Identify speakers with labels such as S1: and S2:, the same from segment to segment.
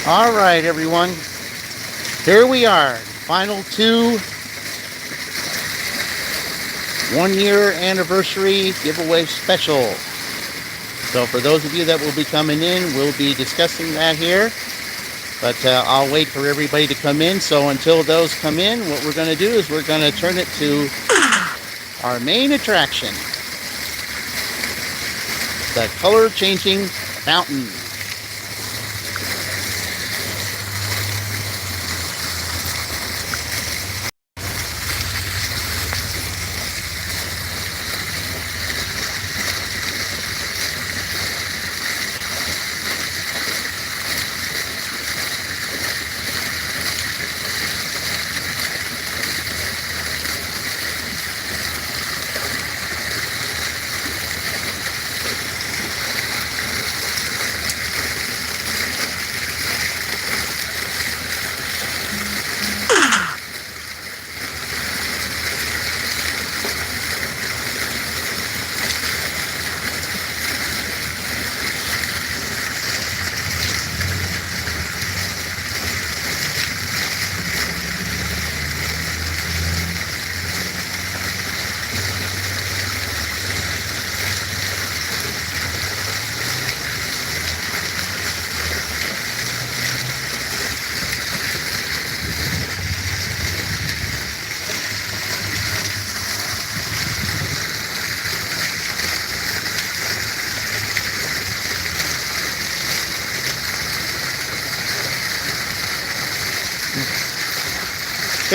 S1: All right, everyone. Here we are, final two 1-year anniversary giveaway special. So for those of you that will be coming in, we'll be discussing that here. But I'll wait for everybody to come in. So until those come in, what we're going to do is we're going to turn it to our main attraction, the color changing fountain.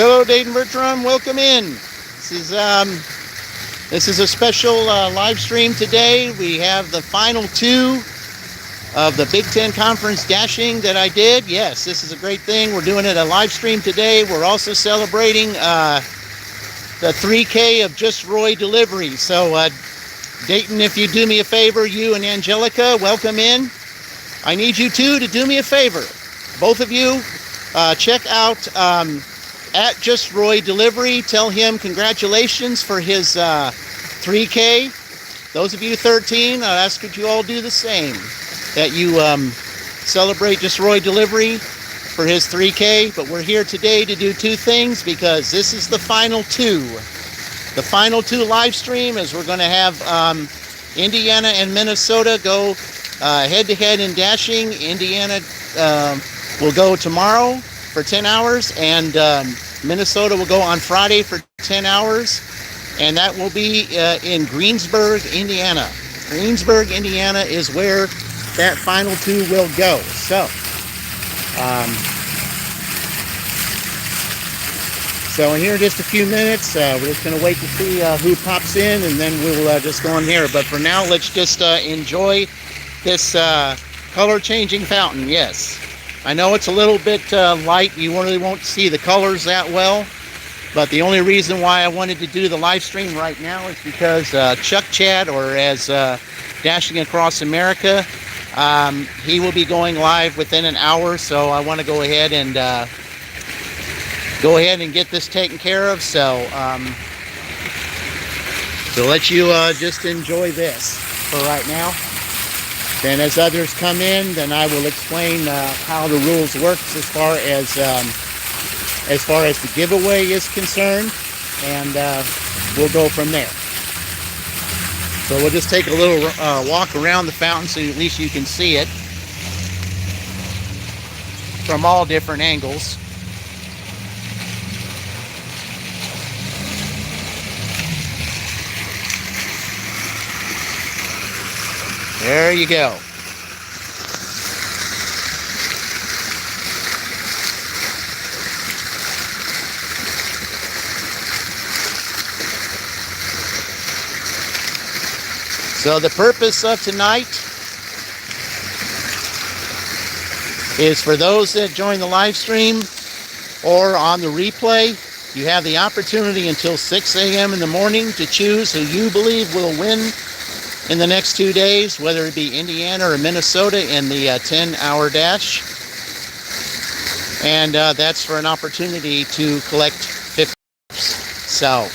S1: Hello, Dayton Bertram. Welcome in. This is a special live stream today. We have the final two of the Big Ten Conference dashing that I did. Yes, this is a great thing. We're doing it a live stream today. We're also celebrating the 3K of Just Roy delivery. So, Dayton, if you do me a favor, you and Angelica, welcome in. I need you two to do me a favor. Both of you, check out at Just Roy Delivery. Tell him congratulations for his 3K. Those of you 13, I ask that you all do the same. That you celebrate Just Roy Delivery for his 3K. But we're here today to do two things because this is the final two. The final two live stream is we're going to have Indiana and Minnesota go head-to-head in dashing. Indiana will go tomorrow for 10 hours, and Minnesota will go on Friday for 10 hours, and that will be in Greensburg, Indiana. Greensburg, Indiana is where that final two will go. So in here in just a few minutes, we're just going to wait to see who pops in, and then we'll just go on here. But for now, let's just enjoy this color-changing fountain. Yes. I know it's a little bit light. You really won't see the colors that well. But the only reason why I wanted to do the live stream right now is because Chuck Chad, or as Dashing Across America, he will be going live within an hour. So I want to go ahead and get this taken care of. So let you just enjoy this for right now. Then as others come in, then I will explain how the rules work as far as the giveaway is concerned, and we'll go from there. So we'll just take a little walk around the fountain so at least you can see it from all different angles. There you go. So the purpose of tonight is for those that join the live stream or on the replay, you have the opportunity until 6 a.m. in the morning to choose who you believe will win in the next 2 days, whether it be Indiana or Minnesota in the 10-hour dash. And that's for an opportunity to collect 50. So,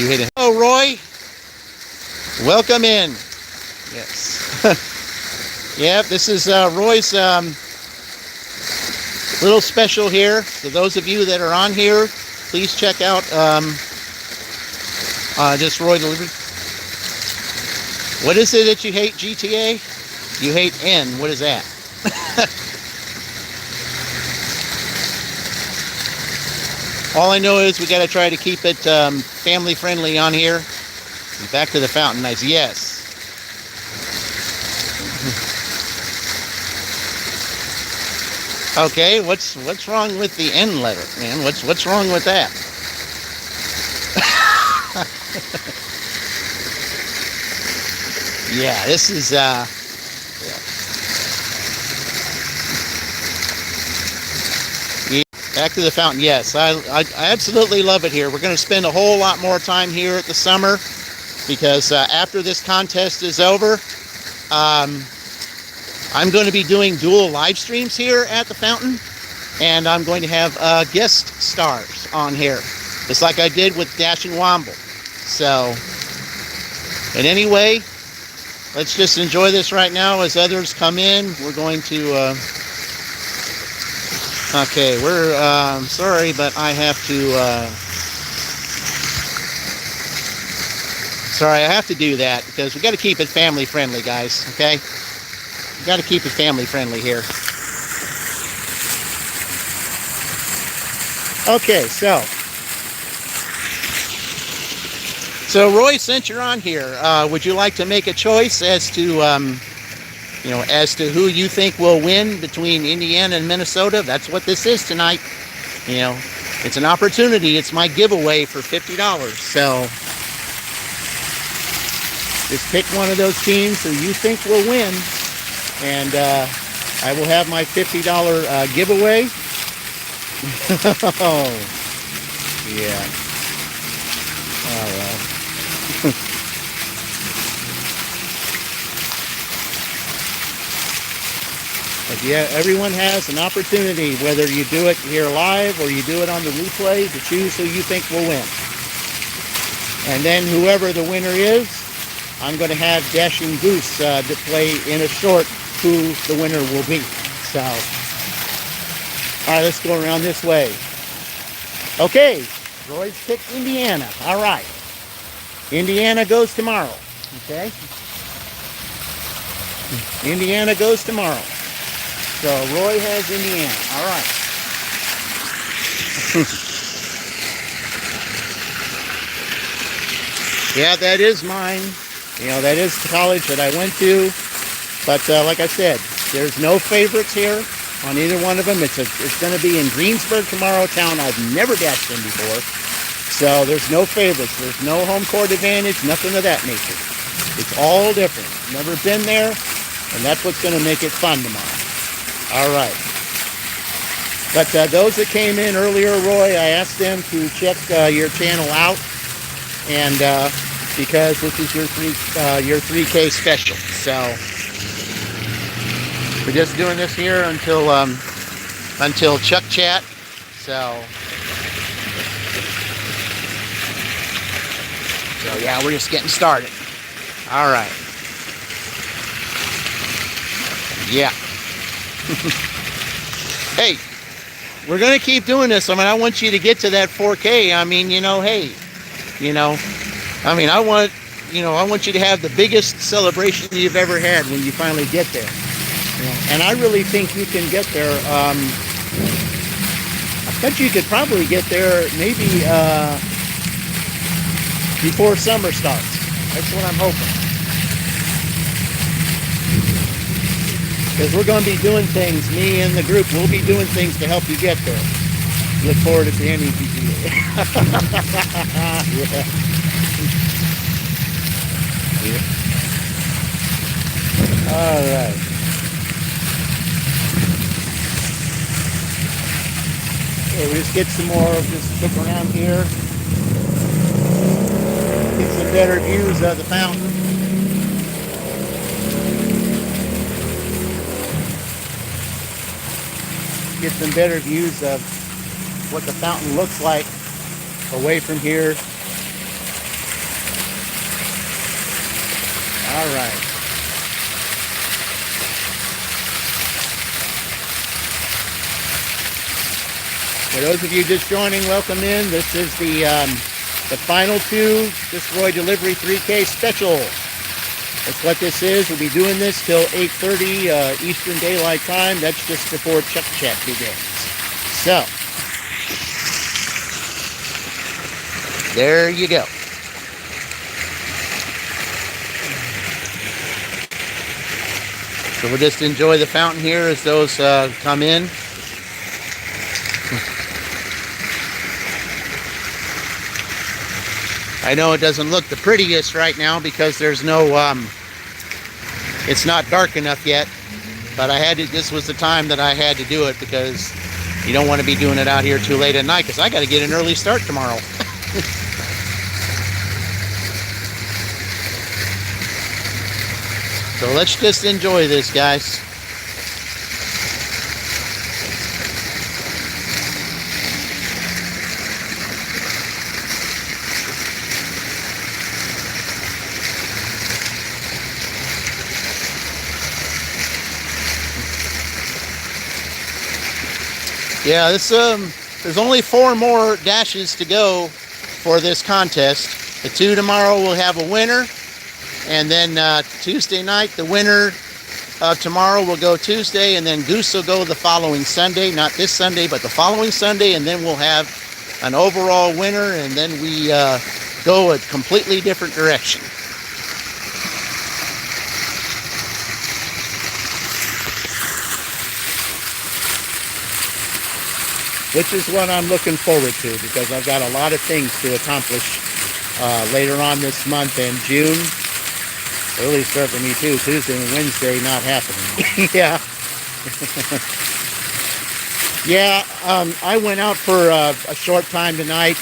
S1: you hit it. Hello, Roy. Welcome in. Yes. Yep, this is Roy's little special here. For those of you that are on here, please check out just Roy Delivery. What is it that you hate, GTA? You hate N. What is that? All I know is we got to try to keep it family friendly on here. Back to the fountain. Nice. Yes. Okay, what's wrong with the N letter, man? What's wrong with that? Yeah, this is yeah. Back to the fountain. Yes, I absolutely love it here. We're going to spend a whole lot more time here at the summer because after this contest is over, I'm going to be doing dual live streams here at the fountain, and I'm going to have guest stars on here, just like I did with Dashing Womble. So, but anyway, let's just enjoy this right now as others come in. We're going to, okay, we're, sorry, but I have to, sorry, I have to do that because we got to keep it family friendly, guys, okay? We got to keep it family friendly here. Okay, so Roy, since you're on here, would you like to make a choice as to, you know, as to who you think will win between Indiana and Minnesota? That's what this is tonight. You know, it's an opportunity. It's my giveaway for $50. So just pick one of those teams who you think will win, and I will have my $50 giveaway. Oh, yeah. Oh, well. But yeah, everyone has an opportunity, whether you do it here live or you do it on the replay, to choose who you think will win. And then whoever the winner is, I'm going to have Dashing Goose to play in a short who the winner will be. So, all right, let's go around this way. Okay, Roy's picked Indiana. All right. Indiana goes tomorrow. Okay? Indiana goes tomorrow. So Roy has Indiana. All right. Yeah, that is mine. You know, that is the college that I went to. But like I said, there's no favorites here on either one of them. It's going to be in Greensburg tomorrow, town I've never dashed in before. So there's no favorites. There's no home court advantage, nothing of that nature. It's all different. Never been there, and that's what's going to make it fun tomorrow. All right. But those that came in earlier, Roy, I asked them to check your channel out, and because this is your 3K special. So we're just doing this here until Chuck Chat. So yeah, we're just getting started. All right. Yeah. Hey, we're going to keep doing this. I mean, I want you to get to that 4K. I mean, you know, hey, you know, I mean, I want you to have the biggest celebration you've ever had when you finally get there. You know, and I really think you can get there. I bet you could probably get there maybe before summer starts. That's what I'm hoping. Because we're going to be doing things, me and the group, we'll be doing things to help you get there. Look forward to the AM EDT. Yeah. Yeah. All right. Okay, we just get some more, just look around here. Get some better views of the fountain. Get some better views of what the fountain looks like away from here. All right. For those of you just joining, welcome in. This is the final 2 Destroy Delivery 3K special. That's what this is. We'll be doing this till 8:30 Eastern Daylight Time. That's just before Chuck Chat begins. So, there you go. So we'll just enjoy the fountain here as those come in. I know it doesn't look the prettiest right now because there's no, it's not dark enough yet, but this was the time that I had to do it because you don't want to be doing it out here too late at night because I got to get an early start tomorrow. So let's just enjoy this, guys. Yeah, there's only 4 more dashes to go for this contest. The 2 tomorrow will have a winner, and then Tuesday night, the winner tomorrow will go Tuesday, and then Goose will go the following Sunday, not this Sunday, but the following Sunday, and then we'll have an overall winner, and then we go a completely different direction. Which is what I'm looking forward to because I've got a lot of things to accomplish later on this month and June. Early start for me too. Tuesday and Wednesday not happening. Yeah. Yeah, I went out for a short time tonight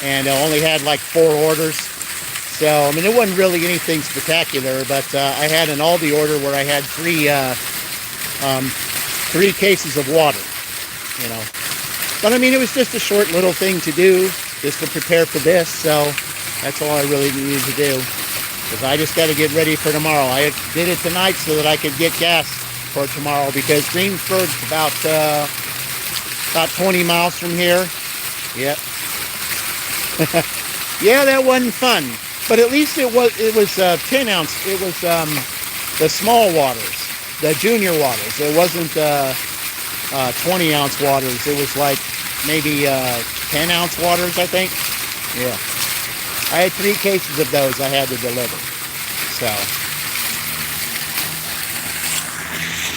S1: and I only had like 4 orders. So, I mean, it wasn't really anything spectacular, but I had an Aldi order where I had 3 cases of water, you know. But I mean, it was just a short little thing to do just to prepare for this. So that's all I really needed to do because I just got to get ready for tomorrow. I did it tonight so that I could get gas for tomorrow because Greensburg's about 20 miles from here. Yep. Yeah, that wasn't fun. But at least it was 10 ounce. It was the small waters, the junior waters. It wasn't 20 ounce waters. It was like maybe 10 ounce waters, I think. Yeah. I had 3 cases of those I had to deliver. So.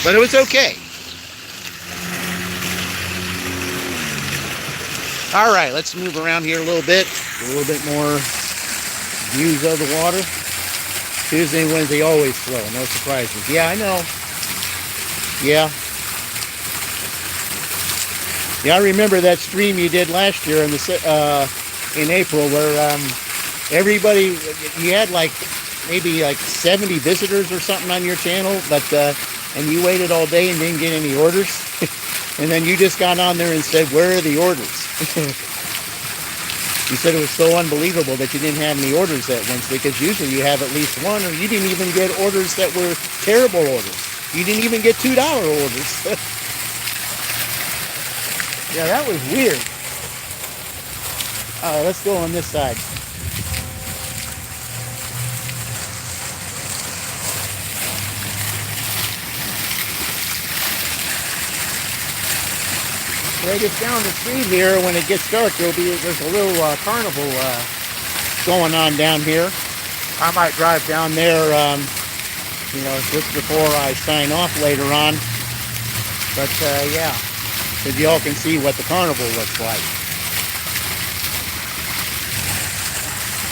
S1: But it was okay. All right, let's move around here a little bit. A little bit more views of the water. Tuesday and Wednesday always slow. No surprises. Yeah, I know. Yeah. Yeah, I remember that stream you did last year in April where everybody, you had like maybe like 70 visitors or something on your channel, but and you waited all day and didn't get any orders. And then you just got on there and said, where are the orders? You said it was so unbelievable that you didn't have any orders that Wednesday because usually you have at least 1, or you didn't even get orders that were terrible orders. You didn't even get $2 orders. Yeah, that was weird. All right, let's go on this side. Right just down the street here, when it gthere's a little carnival going on down here. I might drive down there, you know, just before I sign off later on. But yeah. So y'all can see what the carnival looks like.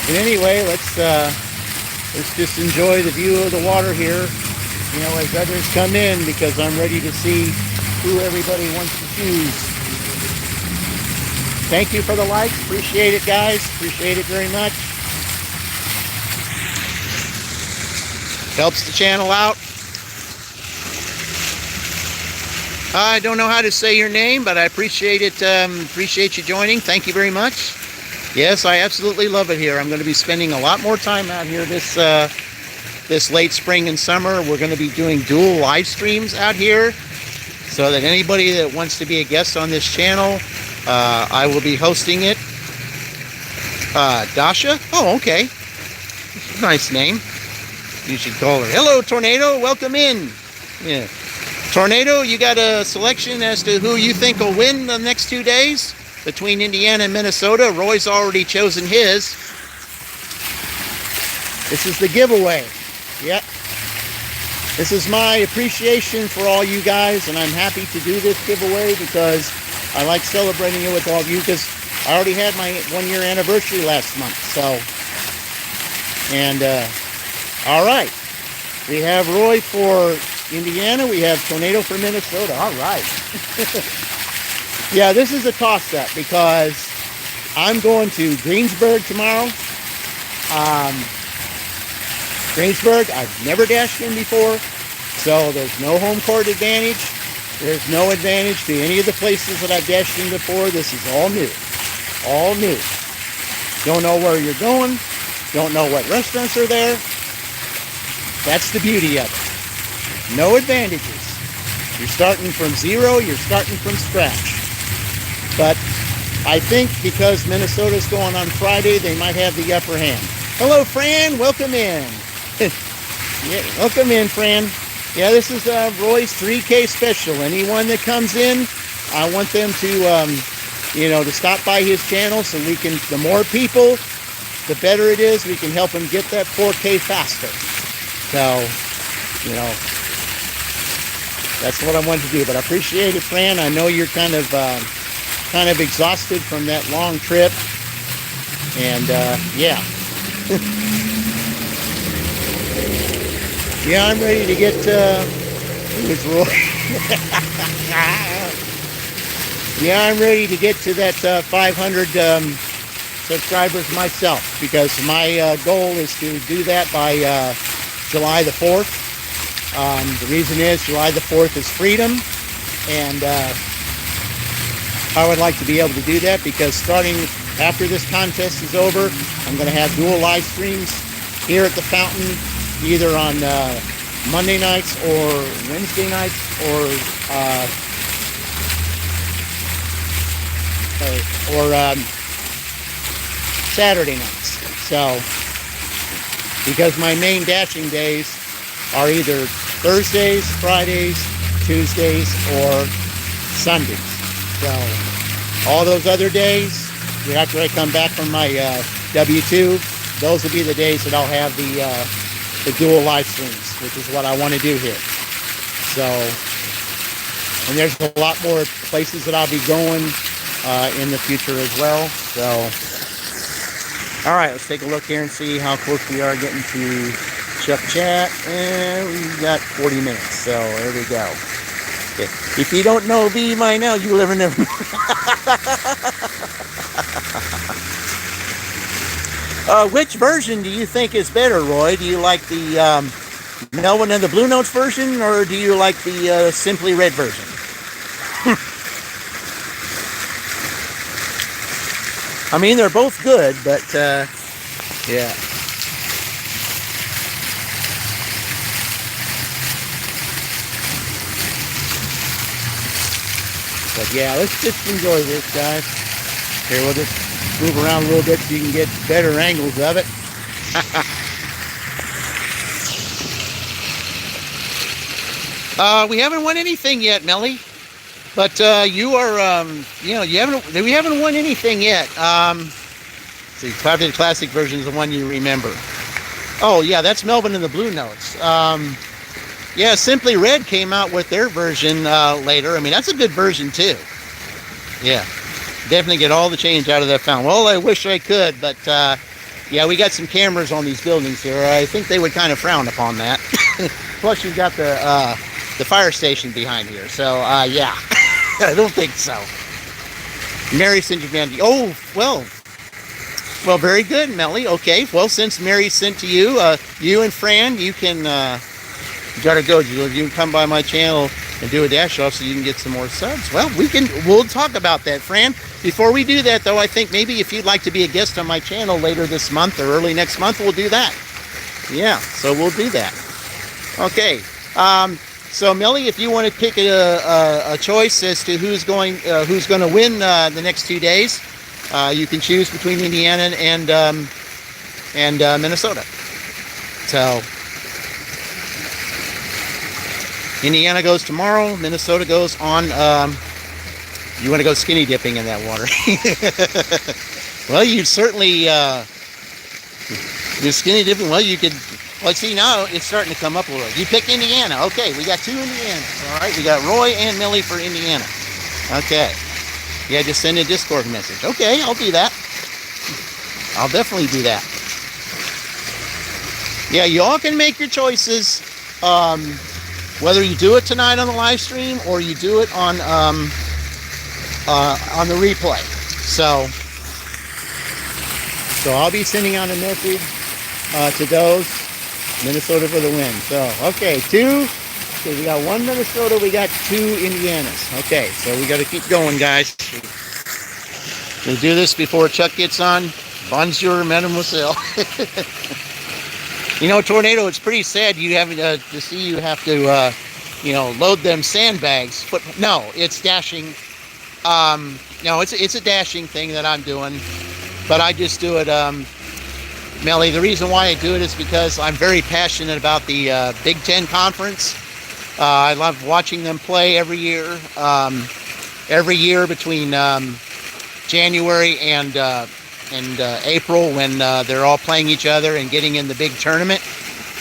S1: But anyway, let's just enjoy the view of the water here, you know, as others come in, because I'm ready to see who everybody wants to choose. Thank you for the likes. Appreciate it, guys. Appreciate it very much. Helps the channel out. I don't know how to say your name, but I appreciate it. Appreciate you joining. Thank you very much. Yes, I absolutely love it here. I'm going to be spending a lot more time out here this late spring and summer. We're going to be doing dual live streams out here, so that anybody that wants to be a guest on this channel I will be hosting it. Dasha? Oh, okay. Nice name. You should call her. Hello, Tornado. Welcome in. Yeah. Tornado, you got a selection as to who you think will win the next 2 days between Indiana and Minnesota? Roy's already chosen his. This is the giveaway. Yep. This is my appreciation for all you guys, and I'm happy to do this giveaway because I like celebrating it with all of you, because I already had my 1-year anniversary last month. So, and all right, we have Roy for Indiana, we have Tornado for Minnesota. All right. Yeah, this is a toss-up because I'm going to Greensburg tomorrow. Greensburg, I've never dashed in before, so there's no home court advantage. There's no advantage to any of the places that I've dashed in before. This is all new. All new. Don't know where you're going. Don't know what restaurants are there. That's the beauty of it. No advantages. You're starting from zero. You're starting from scratch. But I think because Minnesota's going on Friday, they might have the upper hand. Hello, Fran. Welcome in. Yeah, welcome in, Fran. Yeah, this is Roy's 3K special. Anyone that comes in, I want them to, to stop by his channel so we can, the more people, the better it is. We can help them get that 4K faster. So, that's what I want to do. But I appreciate it, Fran. I know you're kind of exhausted from that long trip. And, yeah. Yeah, I'm ready to get with Roy. Yeah, I'm ready to get to that 500 subscribers myself, because my goal is to do that by July the 4th. The reason is July the 4th is freedom, and I would like to be able to do that because starting after this contest is over, I'm going to have dual live streams here at the fountain, either on Monday nights or Wednesday nights or Saturday nights. So, because my main dashing days are either Thursdays, Fridays, Tuesdays, or Sundays. So, all those other days, after I come back from my W-2, those will be the days that I'll have the dual live streams, which is what I want to do here. So, and there's a lot more places that I'll be going in the future as well. So, all right, let's take a look here and see how close we are getting to Chuck Chat. And we've got 40 minutes, so there we go. Okay. If you don't know me by now, you will never know. Which version do you think is better, Roy? Do you like the Melvin and the Blue Notes version, or do you like the Simply Red version? I mean, they're both good, but yeah. But yeah, let's just enjoy this, guys. Here, we'll just move around a little bit so you can get better angles of it. We haven't won anything yet, Melly. But you are, we haven't won anything yet. See, Clouded Classic version is the one you remember. Oh yeah, that's Melvin and the Blue Notes. Yeah, Simply Red came out with their version later. I mean, that's a good version too. Yeah, definitely get all the change out of that fountain. Well, I wish I could, but yeah, we got some cameras on these buildings here. I think they would kind of frown upon that. Plus, you've got the fire station behind here. So yeah, I don't think so. Mary sent you down. Oh, well, very good, Melly. Okay, well, since Mary sent to you, you and Fran, you can. You gotta go. You can come by my channel and do a dash off so you can get some more subs. Well, we'll talk about that, Fran. Before we do that, though, I think maybe if you'd like to be a guest on my channel later this month or early next month, we'll do that. Yeah, so we'll do that. Okay. So Millie, if you want to pick a choice as to who's going to win the next 2 days, you can choose between Indiana and Minnesota. So Indiana goes tomorrow. Minnesota goes on. You want to go skinny dipping in that water? Well, you certainly. You're skinny dipping. Well, you could. Well, see, now it's starting to come up a little. You pick Indiana. Okay, we got 2 Indianas. All right, we got Roy and Millie for Indiana. Okay. Yeah, just send a Discord message. Okay, I'll do that. I'll definitely do that. Yeah, you all can make your choices. Whether you do it tonight on the live stream or you do it on the replay. So I'll be sending out a message to those. Minnesota for the win. So, okay, 2. Okay, we got 1 Minnesota. We got 2 Indianas. Okay, so we got to keep going, guys. We'll do this before Chuck gets on. Bonjour, mademoiselle. You know, Tornado, it's pretty sad you have to see you have to, load them sandbags. No, it's dashing. No, it's a dashing thing that I'm doing. But I just do it, Melly, the reason why I do it is because I'm very passionate about the Big Ten Conference. I love watching them play every year. Every year between January and April, when they're all playing each other and getting in the big tournament.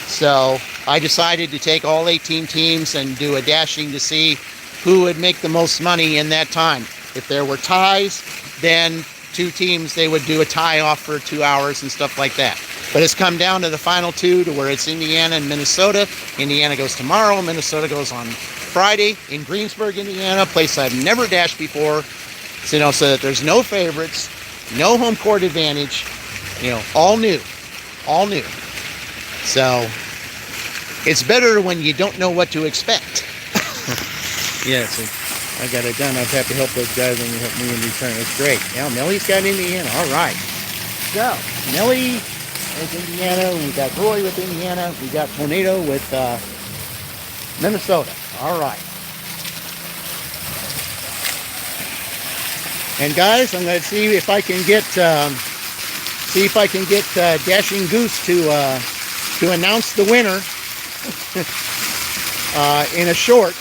S1: So I decided to take all 18 teams and do a dashing to see who would make the most money in that time. If there were ties, then 2 teams, they would do a tie off for 2 hours and stuff like that. But it's come down to the final 2 to where it's Indiana and Minnesota. Indiana goes tomorrow. Minnesota goes on Friday in Greensburg, Indiana, a place I've never dashed before. So that there's no favorites, no home court advantage, all new. So it's better when you don't know what to expect. Yeah, so I got it done. I'd have to help those guys and help me in return. That's great. Now, Millie's got Indiana. All right. So, Millie with Indiana. We got Roy with Indiana. We got Tornado with Minnesota. All right. And guys, I'm going to see if I can get Dashing Goose to announce the winner in a short,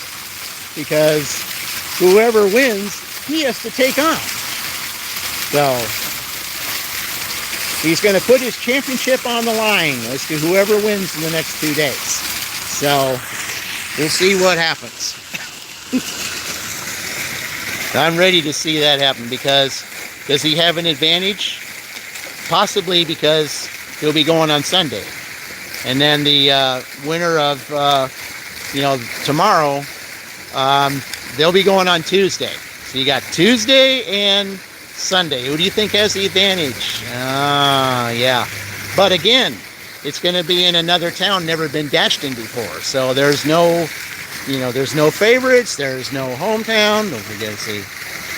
S1: because whoever wins, he has to take on. So he's going to put his championship on the line as to whoever wins in the next 2 days. So we'll see what happens. I'm ready to see that happen, because does he have an advantage? Possibly, because he'll be going on Sunday. And then the winner of, tomorrow, they'll be going on Tuesday. So you got Tuesday and Sunday. Who do you think has the advantage? Yeah. But again, it's going to be in another town never been dashed in before. So there's no, there's no favorites. There's no hometown. Don't forget to see.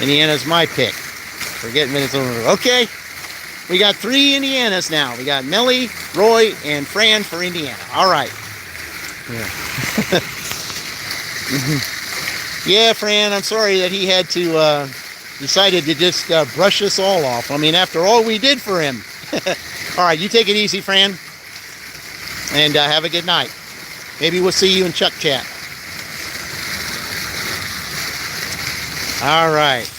S1: Indiana's my pick. Forget Minnesota. Okay. We got 3 Indianas now. We got Millie, Roy, and Fran for Indiana. All right. Yeah. Yeah, Fran, I'm sorry that he had to decided to just brush us all off. I mean, after all we did for him. All right, you take it easy, Fran, and have a good night. Maybe we'll see you in Chuck Chat. All right.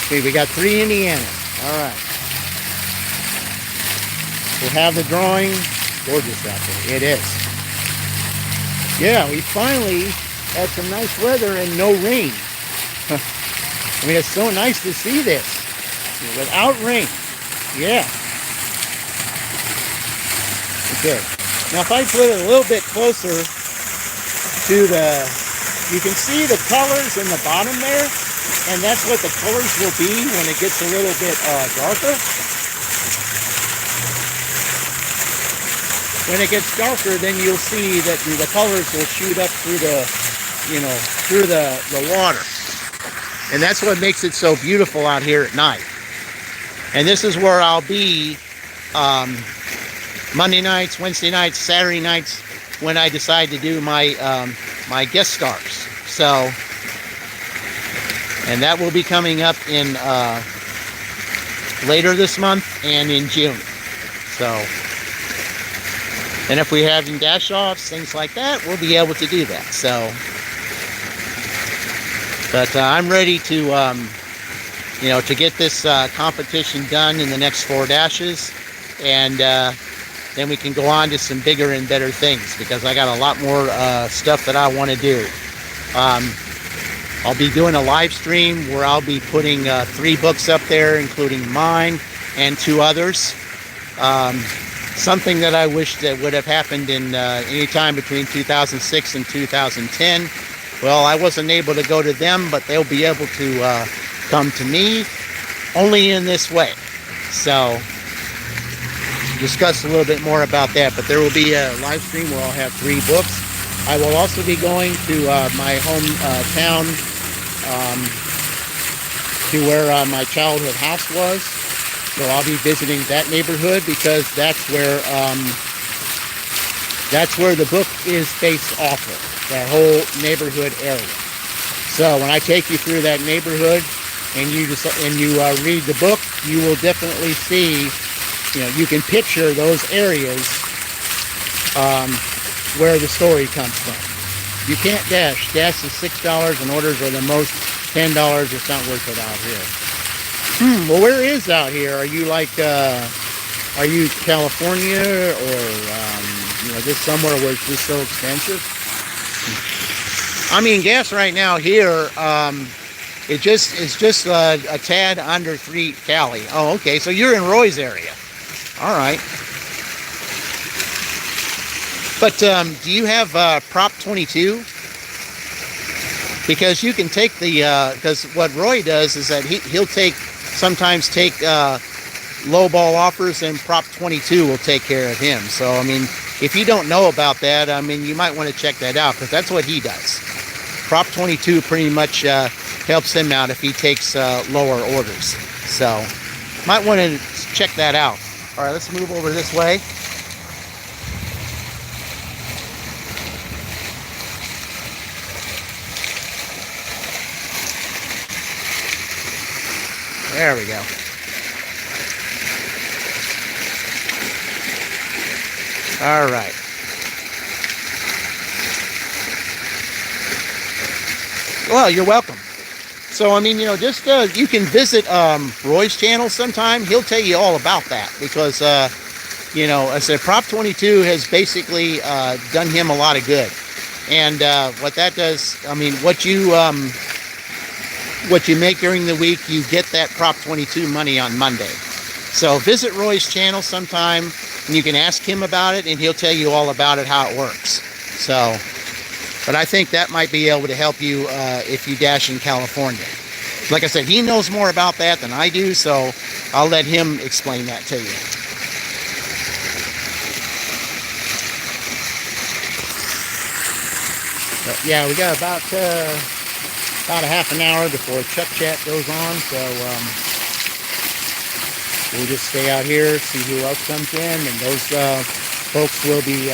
S1: Okay, we got 3 Indiana. All right. We'll have the drawing. Gorgeous out there. It is. Yeah, we finally had some nice weather and no rain. I mean, it's so nice to see this without rain. Yeah. Okay. Now, if I put it a little bit closer to you can see the colors in the bottom there, and that's what the colors will be when it gets a little bit darker. When it gets darker, then you'll see that the colors will shoot up through through the water. And that's what makes it so beautiful out here at night. And this is where I'll be Monday nights, Wednesday nights, Saturday nights, when I decide to do my my guest stars. So, and that will be coming up in later this month and in June. So, and if we have any dash offs, things like that, we'll be able to do that. So, but I'm ready to, you know, to get this competition done in the next 4 dashes, and then we can go on to some bigger and better things, because I got a lot more stuff that I want to do. I'll be doing a live stream where I'll be putting 3 books up there, including mine and 2 others. Something that I wish that would have happened in any time between 2006 and 2010. Well, I wasn't able to go to them, but they'll be able to come to me only in this way. So, discuss a little bit more about that. But there will be a live stream where I'll have 3 books. I will also be going to my hometown, to where my childhood house was. So I'll be visiting that neighborhood, because that's where the book is based off of, that whole neighborhood area. So when I take you through that neighborhood and you read the book, you will definitely see, you know, you can picture those areas where the story comes from. You can't dash. Dash is $6 and orders are the most $10. It's not worth it out here. Well, where is out here? Are you like, are you California, or, you know, just somewhere where it's just so expensive? I mean, gas right now here, it's just a tad under 3 Cali. Oh, okay. So you're in Roy's area. All right. But do you have Prop 22? Because you can take the, because what Roy does is that he'll sometimes take lowball offers, and Prop 22 will take care of him. So, I mean, if you don't know about that, I mean, you might want to check that out, because that's what he does. Prop 22 pretty much helps him out if he takes lower orders. So, might want to check that out. All right, let's move over this way. There we go. All right. Well, you're welcome. So, I mean, you know, just you can visit Roy's channel sometime. He'll tell you all about that, because, you know, I said Prop 22 has basically done him a lot of good. And what that does, I mean, what you make during the week, you get that Prop 22 money on Monday. So visit Roy's channel sometime, and you can ask him about it, and he'll tell you all about it, how it works. So, but I think that might be able to help you if you dash in California. Like I said, he knows more about that than I do, so I'll let him explain that to you. But yeah, we got about a half an hour before Chuck Chat goes on, so we'll just stay out here, see who else comes in, and those folks will be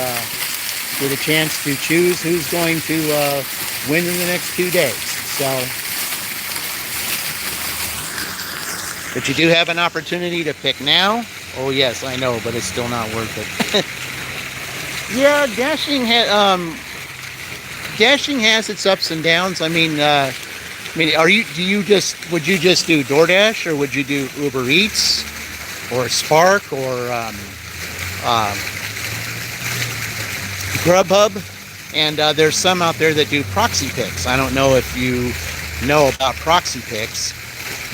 S1: get a chance to choose who's going to win in the next 2 days. So, but you do have an opportunity to pick now. Oh yes, I know, but it's still not worth it. Yeah, dashing has its ups and downs. I mean, would you just do DoorDash, or would you do Uber Eats, or Spark, or Grubhub? And there's some out there that do proxy picks. I don't know if you know about proxy picks.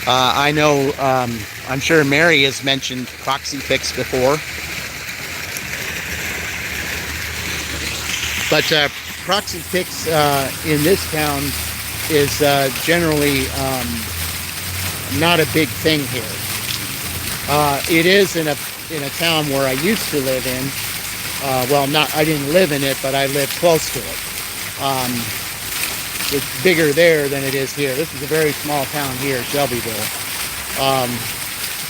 S1: I know, I'm sure Mary has mentioned proxy picks before. But proxy picks in this town is generally not a big thing here. It is in a town where I used to live in. Well, I didn't live in it, but I lived close to it. It's bigger there than it is here. This is a very small town here, Shelbyville.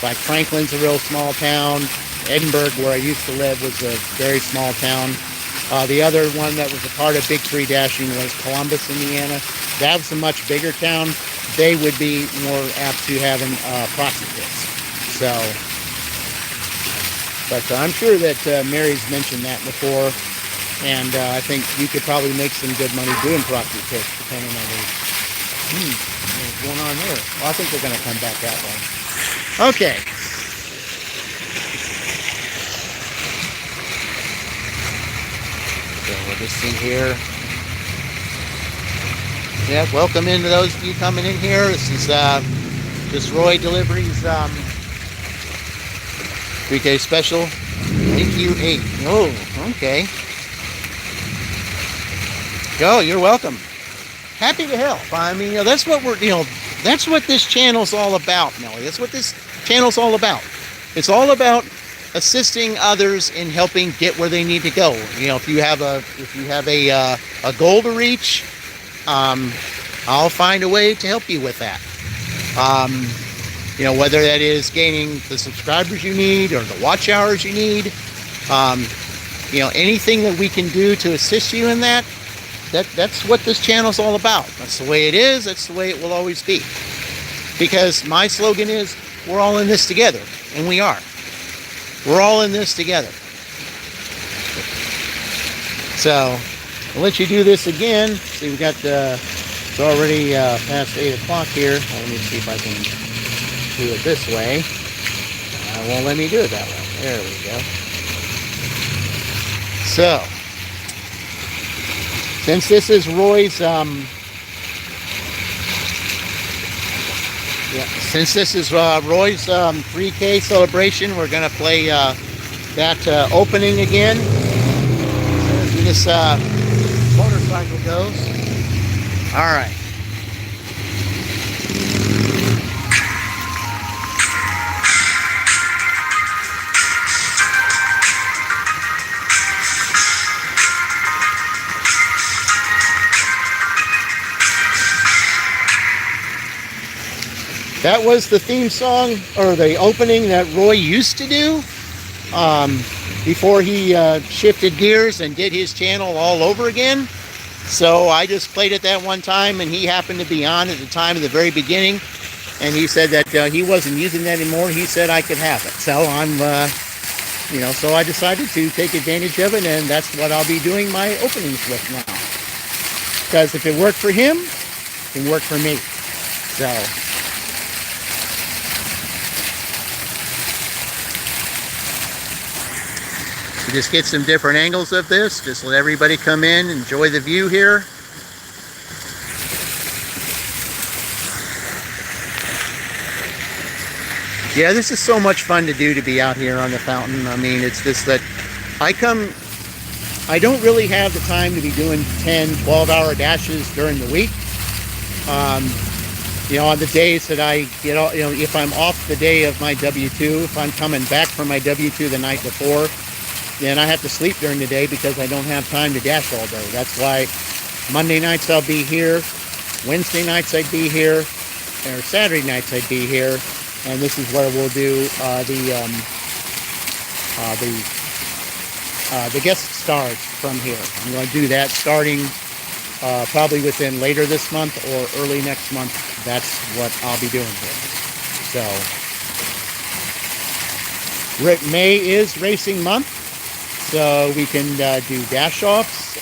S1: Like Franklin's a real small town. Edinburgh, where I used to live, was a very small town. The other one that was a part of Big Tree Dashing was Columbus, Indiana. That was a much bigger town. They would be more apt to having proxy pits. So, but I'm sure that Mary's mentioned that before, and I think you could probably make some good money doing proxy pits, depending on what's going on there. Well, I think they're going to come back that way. Okay. So we'll just see here. Yeah, welcome into those of you coming in here. This is Roy Deliveries 3K special. Thank you 8. Oh, okay. Go, you're welcome. Happy to help. I mean, that's what that's what this channel's all about, Nellie. That's what this channel's all about. It's all about assisting others in helping get where they need to go. If you have a goal to reach, I'll find a way to help you with that. Whether that is gaining the subscribers you need or the watch hours you need, anything that we can do to assist you in that's what this channel's all about. That's the way it is. That's the way it will always be. Because my slogan is, we're all in this together, and we are. We're all in this together. So, I'll let you do this again. See, we got it's already past 8 o'clock here. Well, let me see if I can do it this way. It won't let me do it that way. There we go. So, since this is Roy's, since this is Roy's 3K celebration, we're gonna play that opening again. This motorcycle goes. All right. That was the theme song, or the opening, that Roy used to do before he shifted gears and did his channel all over again. So I just played it that one time, and he happened to be on at the time of the very beginning, and he said that he wasn't using that anymore. He said I could have it. So so I decided to take advantage of it, and that's what I'll be doing my openings with now. Because if it worked for him, it can work for me. So. Just get some different angles of this. Just let everybody come in, enjoy the view here. Yeah, this is so much fun to do, to be out here on the fountain. I mean, it's just that I don't really have the time to be doing 10, 12-hour dashes during the week. On the days that I get, if I'm off the day of my W-2, if I'm coming back from my W-2 the night before, then I have to sleep during the day because I don't have time to dash all day. That's why Monday nights I'll be here, Wednesday nights I'd be here, or Saturday nights I'd be here, and this is where we'll do the guest stars from here. I'm going to do that starting probably within later this month or early next month. That's what I'll be doing here. So May is racing month. So we can do dash offs,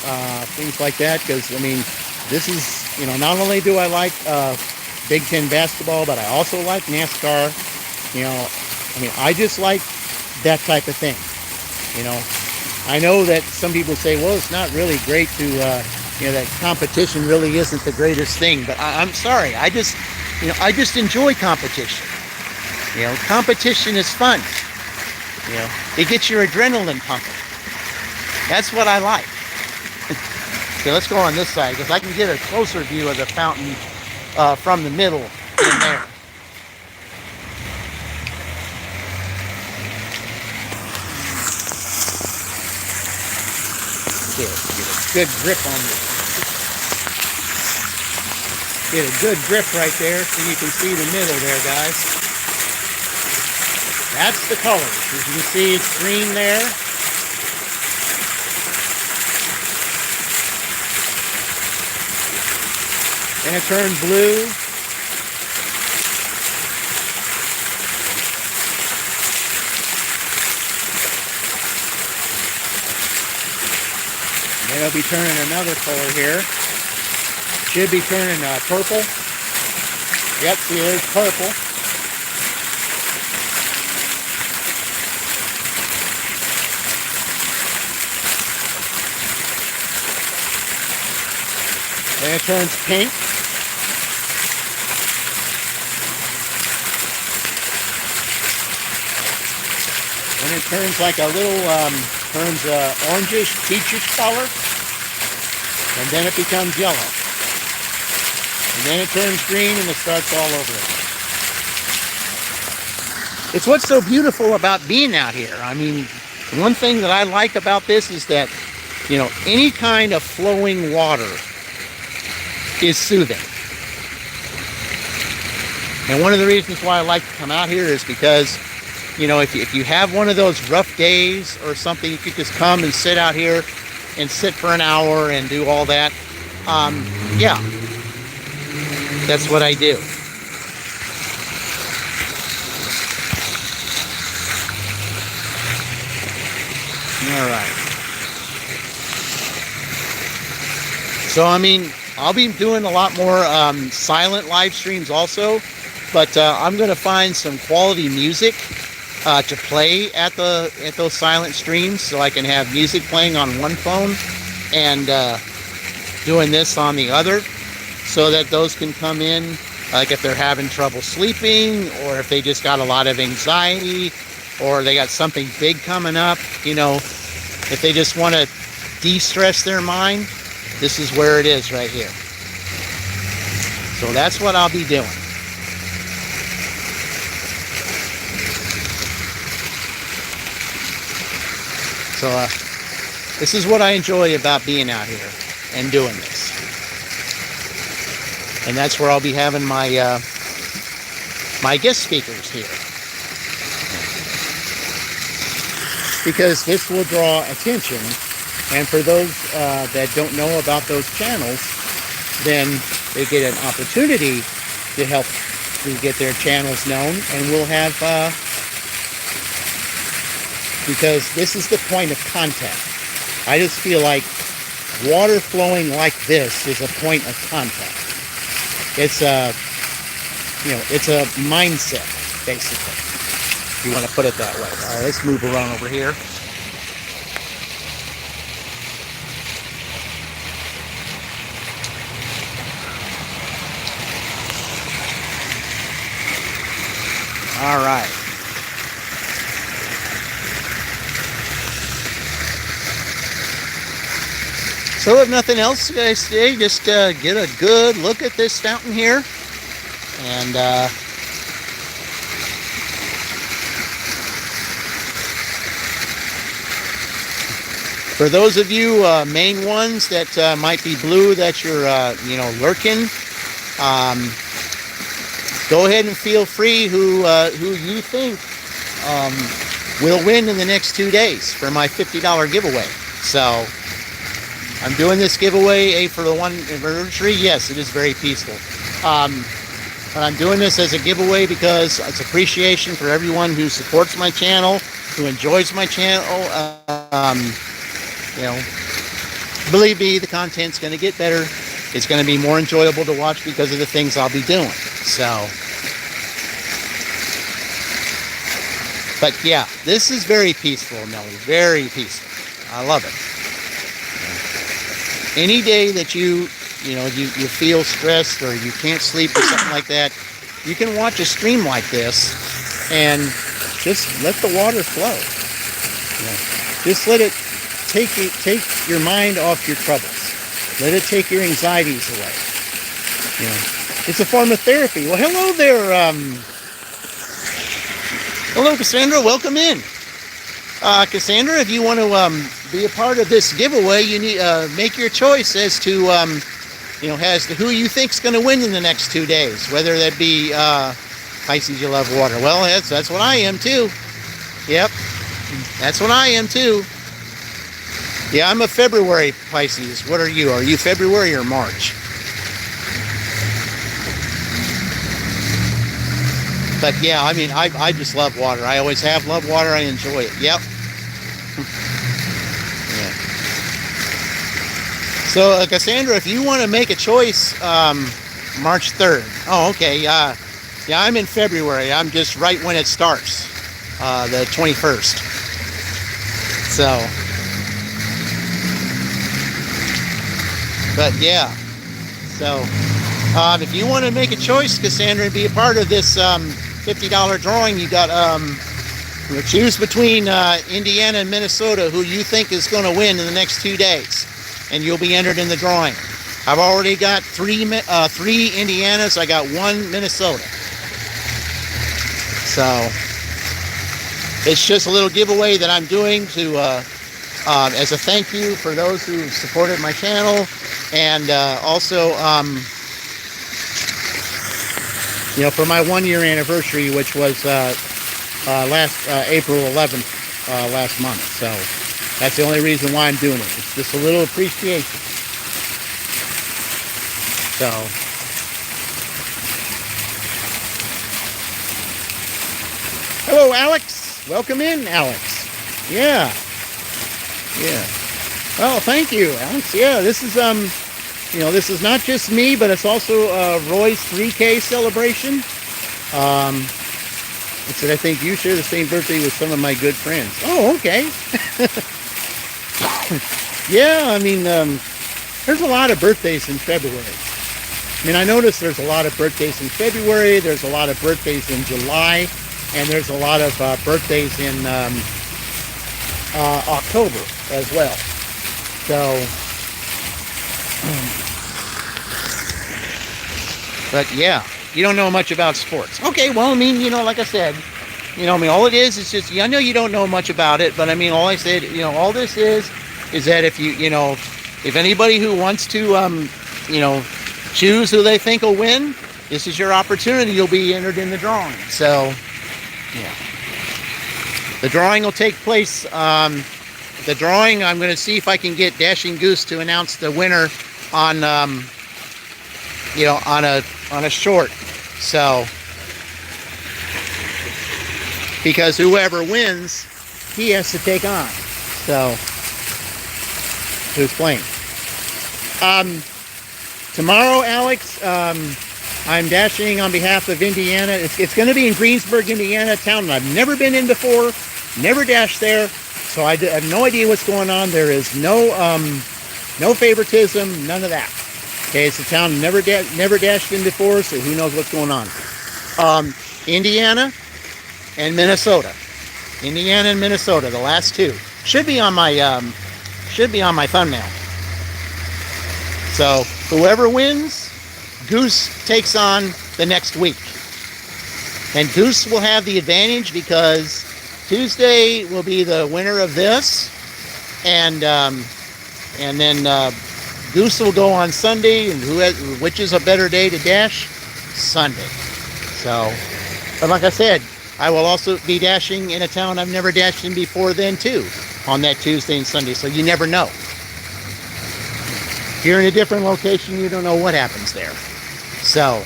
S1: things like that, because I mean, this is, not only do I like Big Ten basketball, but I also like NASCAR. I just like that type of thing. I know that some people say, well, it's not really great to, that competition really isn't the greatest thing, but I'm sorry, I just enjoy competition. Competition is fun. It gets your adrenaline pumping. That's what I like. Okay, let's go on this side because I can get a closer view of the fountain from the middle in there. Get a good grip on this. Get a good grip right there so you can see the middle there, guys. That's the colors. As you can see, it's green there. Then it turns blue. Then it'll be turning another color here. Should be turning purple. Yep, see, there's purple. Then it turns pink. Then it turns like a little, turns orangish, peachish color. And then it becomes yellow. And then it turns green and it starts all over again. It's what's so beautiful about being out here. I mean, one thing that I like about this is that, you know, any kind of flowing water is soothing. And one of the reasons why I like to come out here is because, you know, if you have one of those rough days or something, you could just come and sit out here and sit for an hour and do all that. Yeah, that's what I do. All right. So, I mean, I'll be doing a lot more silent live streams also, but I'm going to find some quality music to play at those silent streams, so I can have music playing on one phone and doing this on the other, so that those can come in, like if they're having trouble sleeping, or if they just got a lot of anxiety, or they got something big coming up, you know, if they just want to de-stress their mind, this is where it is right here. So that's what I'll be doing. So this is what I enjoy about being out here and doing this. And that's where I'll be having my my guest speakers here. Because this will draw attention. And for those that don't know about those channels, then they get an opportunity to help to get their channels known. And we'll have, because this is the point of contact. I just feel like water flowing like this is a point of contact. It's a, you know, it's a mindset, basically, if you want to put it that way. All right, let's move around over here. All right. So if nothing else, guys, today, just get a good look at this fountain here. And for those of you main ones that might be blue, that you're, you know, lurking, go ahead and feel free who you think will win in the next 2 days for my $50 giveaway. So I'm doing this giveaway for the 1 anniversary. Yes, it is very peaceful. But I'm doing this as a giveaway because it's appreciation for everyone who supports my channel, who enjoys my channel. You know, believe me, the content's going to get better. It's going to be more enjoyable to watch because of the things I'll be doing. So, but yeah, this is very peaceful, Nelly. Very peaceful. I love it. Any day that you feel stressed or you can't sleep or something like that, you can watch a stream like this and just let the water flow. You know, just let it take your mind off your troubles. Let it take your anxieties away. You know, it's a form of therapy. Well, hello there. Hello, Cassandra. Welcome in. Cassandra, if you want to be a part of this giveaway, you need make your choice as to you know, as to who you think's going to win in the next 2 days. Whether that be Pisces, you love water. Well, that's what I am too. Yep, that's what I am too. Yeah, I'm a February Pisces. What are you? Are you February or March? But yeah, I mean, I just love water. I always have loved water. I enjoy it. Yep. Yeah. So, Cassandra, if you want to make a choice, March 3rd. Oh, okay. Yeah, I'm in February. I'm just right when it starts, the 21st. So, but yeah. So, if you want to make a choice, Cassandra, and be a part of this $50 drawing, you got choose between Indiana and Minnesota, who you think is going to win in the next 2 days, and you'll be entered in the drawing. I've already got three Indianas. I got 1 Minnesota. So it's just a little giveaway that I'm doing to as a thank you for those who supported my channel, and also for my 1-year anniversary, which was last April 11th last month. So that's the only reason why I'm doing it. It's just a little appreciation. So hello, Alex. Welcome in, Alex. Yeah. Oh, thank you, Alex. Yeah, this is this is not just me, but it's also Roy's 3K celebration. It said, I think you share the same birthday with some of my good friends. Oh, okay. Yeah, I mean, there's a lot of birthdays in February. I mean, I noticed there's a lot of birthdays in February, there's a lot of birthdays in July, and there's a lot of birthdays in October as well. So, but yeah, you don't know much about sports. Okay, well, I mean, like I said, all it is just, I know you don't know much about it, but I mean, all I said, all this is that if if anybody who wants to, choose who they think will win, this is your opportunity. You'll be entered in the drawing. So, yeah. The drawing will take place, I'm going to see if I can get Dashing Goose to announce the winner on, on a short. So, because whoever wins, he has to take on. So, who's playing? Tomorrow, Alex, I'm dashing on behalf of Indiana. It's going to be in Greensburg, Indiana, a town I've never been in before, never dashed there, so I have no idea what's going on. There is no favoritism, none of that. Okay, it's a town never dashed in before, so who knows what's going on. Indiana and Minnesota. Indiana and Minnesota, the last two. Should be on my thumbnail. So whoever wins, Goose takes on the next week. And Goose will have the advantage because Tuesday will be the winner of this, and then Goose will go on Sunday, and which is a better day to dash? Sunday. So, but like I said, I will also be dashing in a town I've never dashed in before then too, on that Tuesday and Sunday, so you never know. If you're in a different location, you don't know what happens there. So,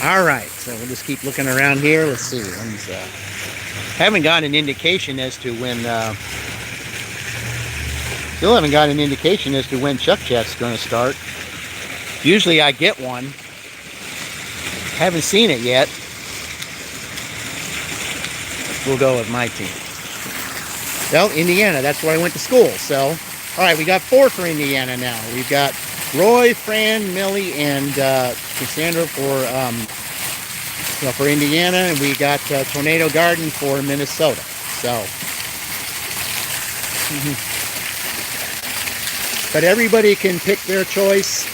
S1: all right, so we'll just keep looking around here. Let's see. Haven't got an indication as to when, still haven't got an indication as to when Chuck Chat's going to start. Usually I get one. Haven't seen it yet. We'll go with my team. Well, Indiana, that's where I went to school. So, all right, we got 4 for Indiana now. We've got Roy, Fran, Millie, and Cassandra for Indiana, and we got Tornado Garden for Minnesota. So, but everybody can pick their choice.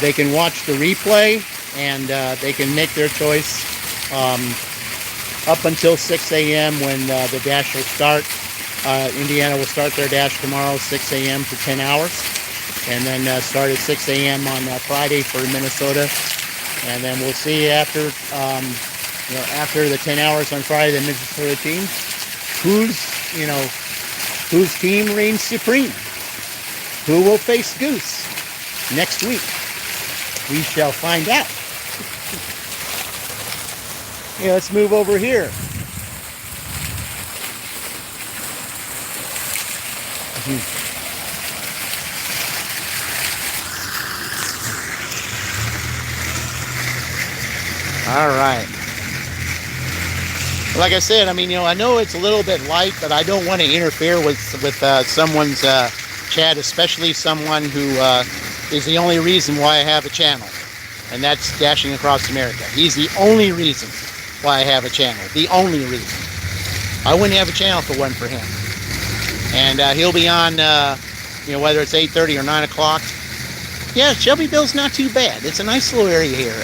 S1: They can watch the replay, and they can make their choice up until 6 a.m. when the dash will start. Indiana will start their dash tomorrow, 6 a.m. for 10 hours. And then start at 6 a.m. on Friday for Minnesota. And then we'll see after the 10 hours on Friday, the Minnesota team, whose team reigns supreme. Who will face Goose next week? We shall find out. Yeah, let's move over here. All right. Like I said, I mean, I know it's a little bit light, but I don't want to interfere with someone's chat, especially someone who is the only reason why I have a channel, and that's Dashing Across America. He's the only reason why I have a channel. The only reason. I wouldn't have a channel if it wasn't for him. And he'll be on, whether it's 8:30 or 9 o'clock. Yeah, Shelbyville's not too bad. It's a nice little area here.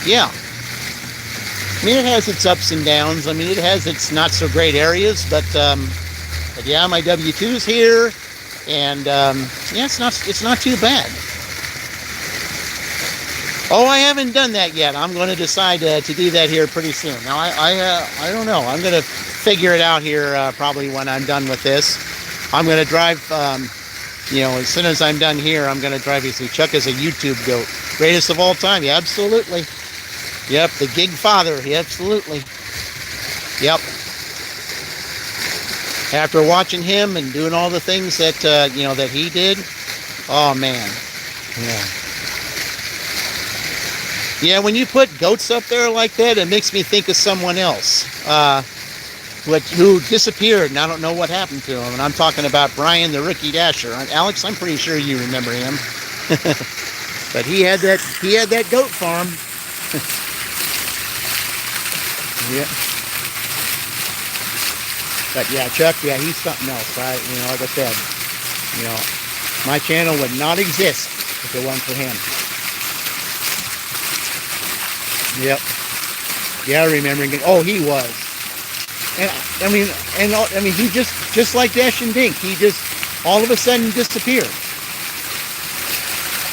S1: Yeah. I mean, it has its ups and downs. I mean, it has its not so great areas, but yeah, my W-2's here, and yeah, it's not too bad. Oh, I haven't done that yet. I'm going to decide to do that here pretty soon. Now, I don't know. I'm going to figure it out here probably when I'm done with this. I'm going to drive, as soon as I'm done here, I'm going to drive. You see, Chuck is a YouTube goat. Greatest of all time. Yeah, absolutely. Yep, the gig father. Yeah, absolutely. Yep. After watching him and doing all the things that, that he did, oh, man. Yeah. Yeah, when you put goats up there like that, it makes me think of someone else who disappeared, and I don't know what happened to him. And I'm talking about Brian, the rookie dasher. Alex, I'm pretty sure you remember him. But he had that goat farm. Yeah. But yeah, Chuck, yeah, he's something else. Like I said, my channel would not exist if it wasn't for him. Yep. Yeah, I remember. Oh, he was. And I mean, he just like Dash and Dink, he just all of a sudden disappeared.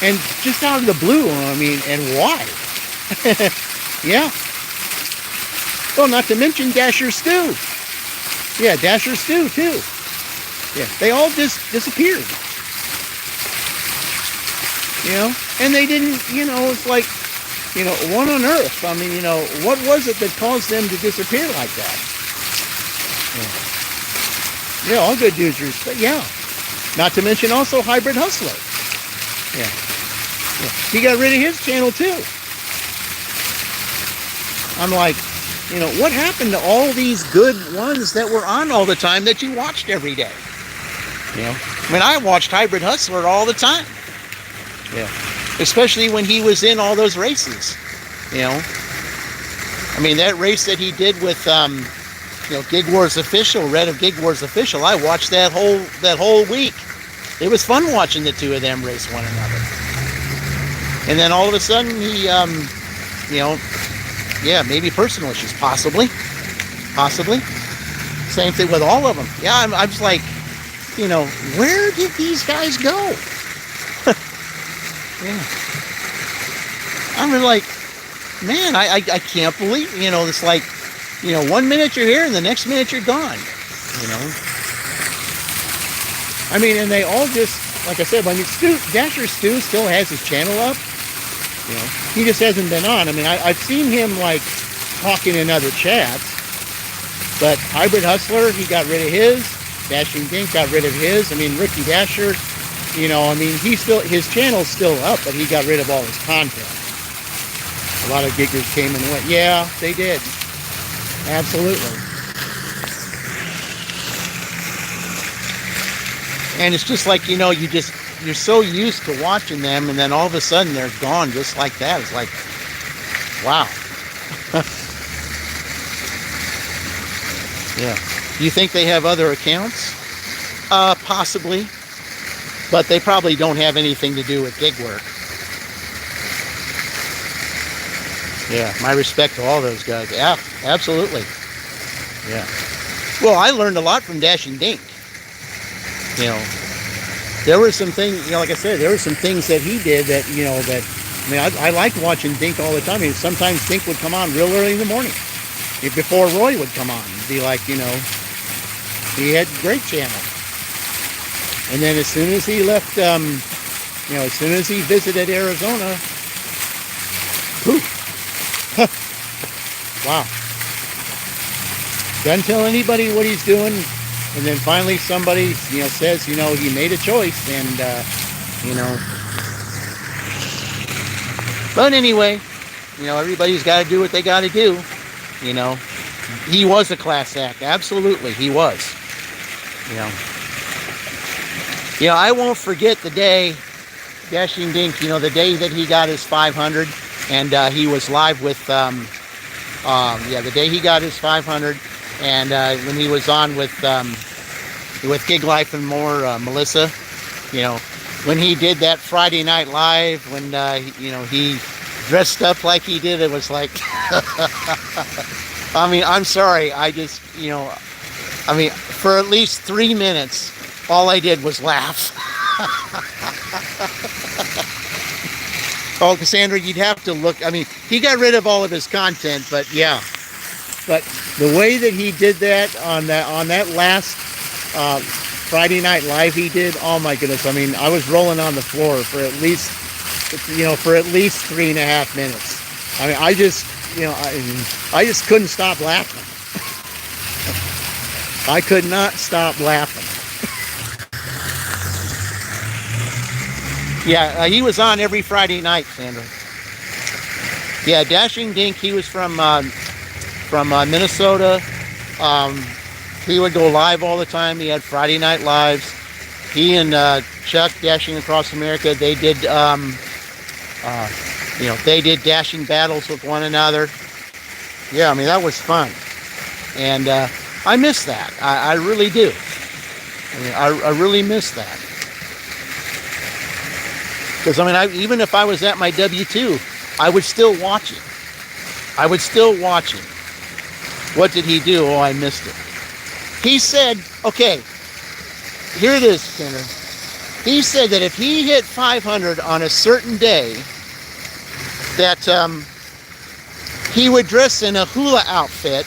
S1: And just out of the blue, I mean, and why? Yeah. Well, not to mention Dasher Stu. Yeah, Dasher Stu too. Yeah, they all just disappeared. And they didn't, it's like, what on earth? I mean, what was it that caused them to disappear like that? Yeah, all good dudes respect. Yeah. Not to mention also Hybrid Hustler. Yeah. He got rid of his channel too. I'm like, what happened to all these good ones that were on all the time that you watched every day? I mean, I watched Hybrid Hustler all the time. Yeah. Especially when he was in all those races. I mean, that race that he did with, Gig Wars Official, Red of Gig Wars Official, I watched that whole week. It was fun watching the two of them race one another. And then all of a sudden he, yeah, maybe personal issues, possibly. Same thing with all of them. Yeah, I'm just like, where did these guys go? Yeah. I'm like, man, I can't believe, it's like, 1 minute you're here and the next minute you're gone, I mean, and they all just, like I said, Dasher Stu still has his channel up. He just hasn't been on. I mean, I've seen him like talking in other chats, but Hybrid Hustler, he got rid of his. Dashing Dink got rid of his. I mean, Ricky Dasher, I mean, his channel's still up, but he got rid of all his content. A lot of giggers came and went. Yeah, they did. Absolutely. And it's just like, you're so used to watching them, and then all of a sudden they're gone just like that. It's like, wow. Yeah. Do you think they have other accounts? Possibly. But they probably don't have anything to do with gig work. Yeah, my respect to all those guys. Yeah, absolutely. Yeah. Well, I learned a lot from Dashing Dink. There were some things, like I said, there were some things that he did that, I liked watching Dink all the time. I mean, sometimes Dink would come on real early in the morning, before Roy would come on. It'd be like, he had a great channel. And then as soon as he left, as soon as he visited Arizona, Wow. Doesn't tell anybody what he's doing, and then finally somebody, says, he made a choice, and, But anyway, everybody's got to do what they got to do. He was a class act. Absolutely, he was. I won't forget the day, Dashing Dink, the day that he got his 500, and he was live with, the day he got his 500, and when he was on with Gig Life and More, Melissa, when he did that Friday Night Live, when, he dressed up like he did, it was like, I'm sorry, I just, for at least 3 minutes, all I did was laugh. Oh, Cassandra, you'd have to look, he got rid of all of his content, but yeah. But the way that he did that on that last Friday Night Live he did, oh my goodness, I was rolling on the floor for at least 3.5 minutes. I just couldn't stop laughing. I could not stop laughing. Yeah, he was on every Friday night, Sandra. Yeah, Dashing Dink, he was from Minnesota. He would go live all the time. He had Friday Night Lives. He and Chuck, Dashing Across America, they did, they did dashing battles with one another. Yeah, that was fun. And I miss that. I really do. I really miss that. Because, even if I was at my W-2, I would still watch it. What did he do? Oh, I missed it. He said, okay, here it is, Tanner. He said that if he hit 500 on a certain day, that he would dress in a hula outfit.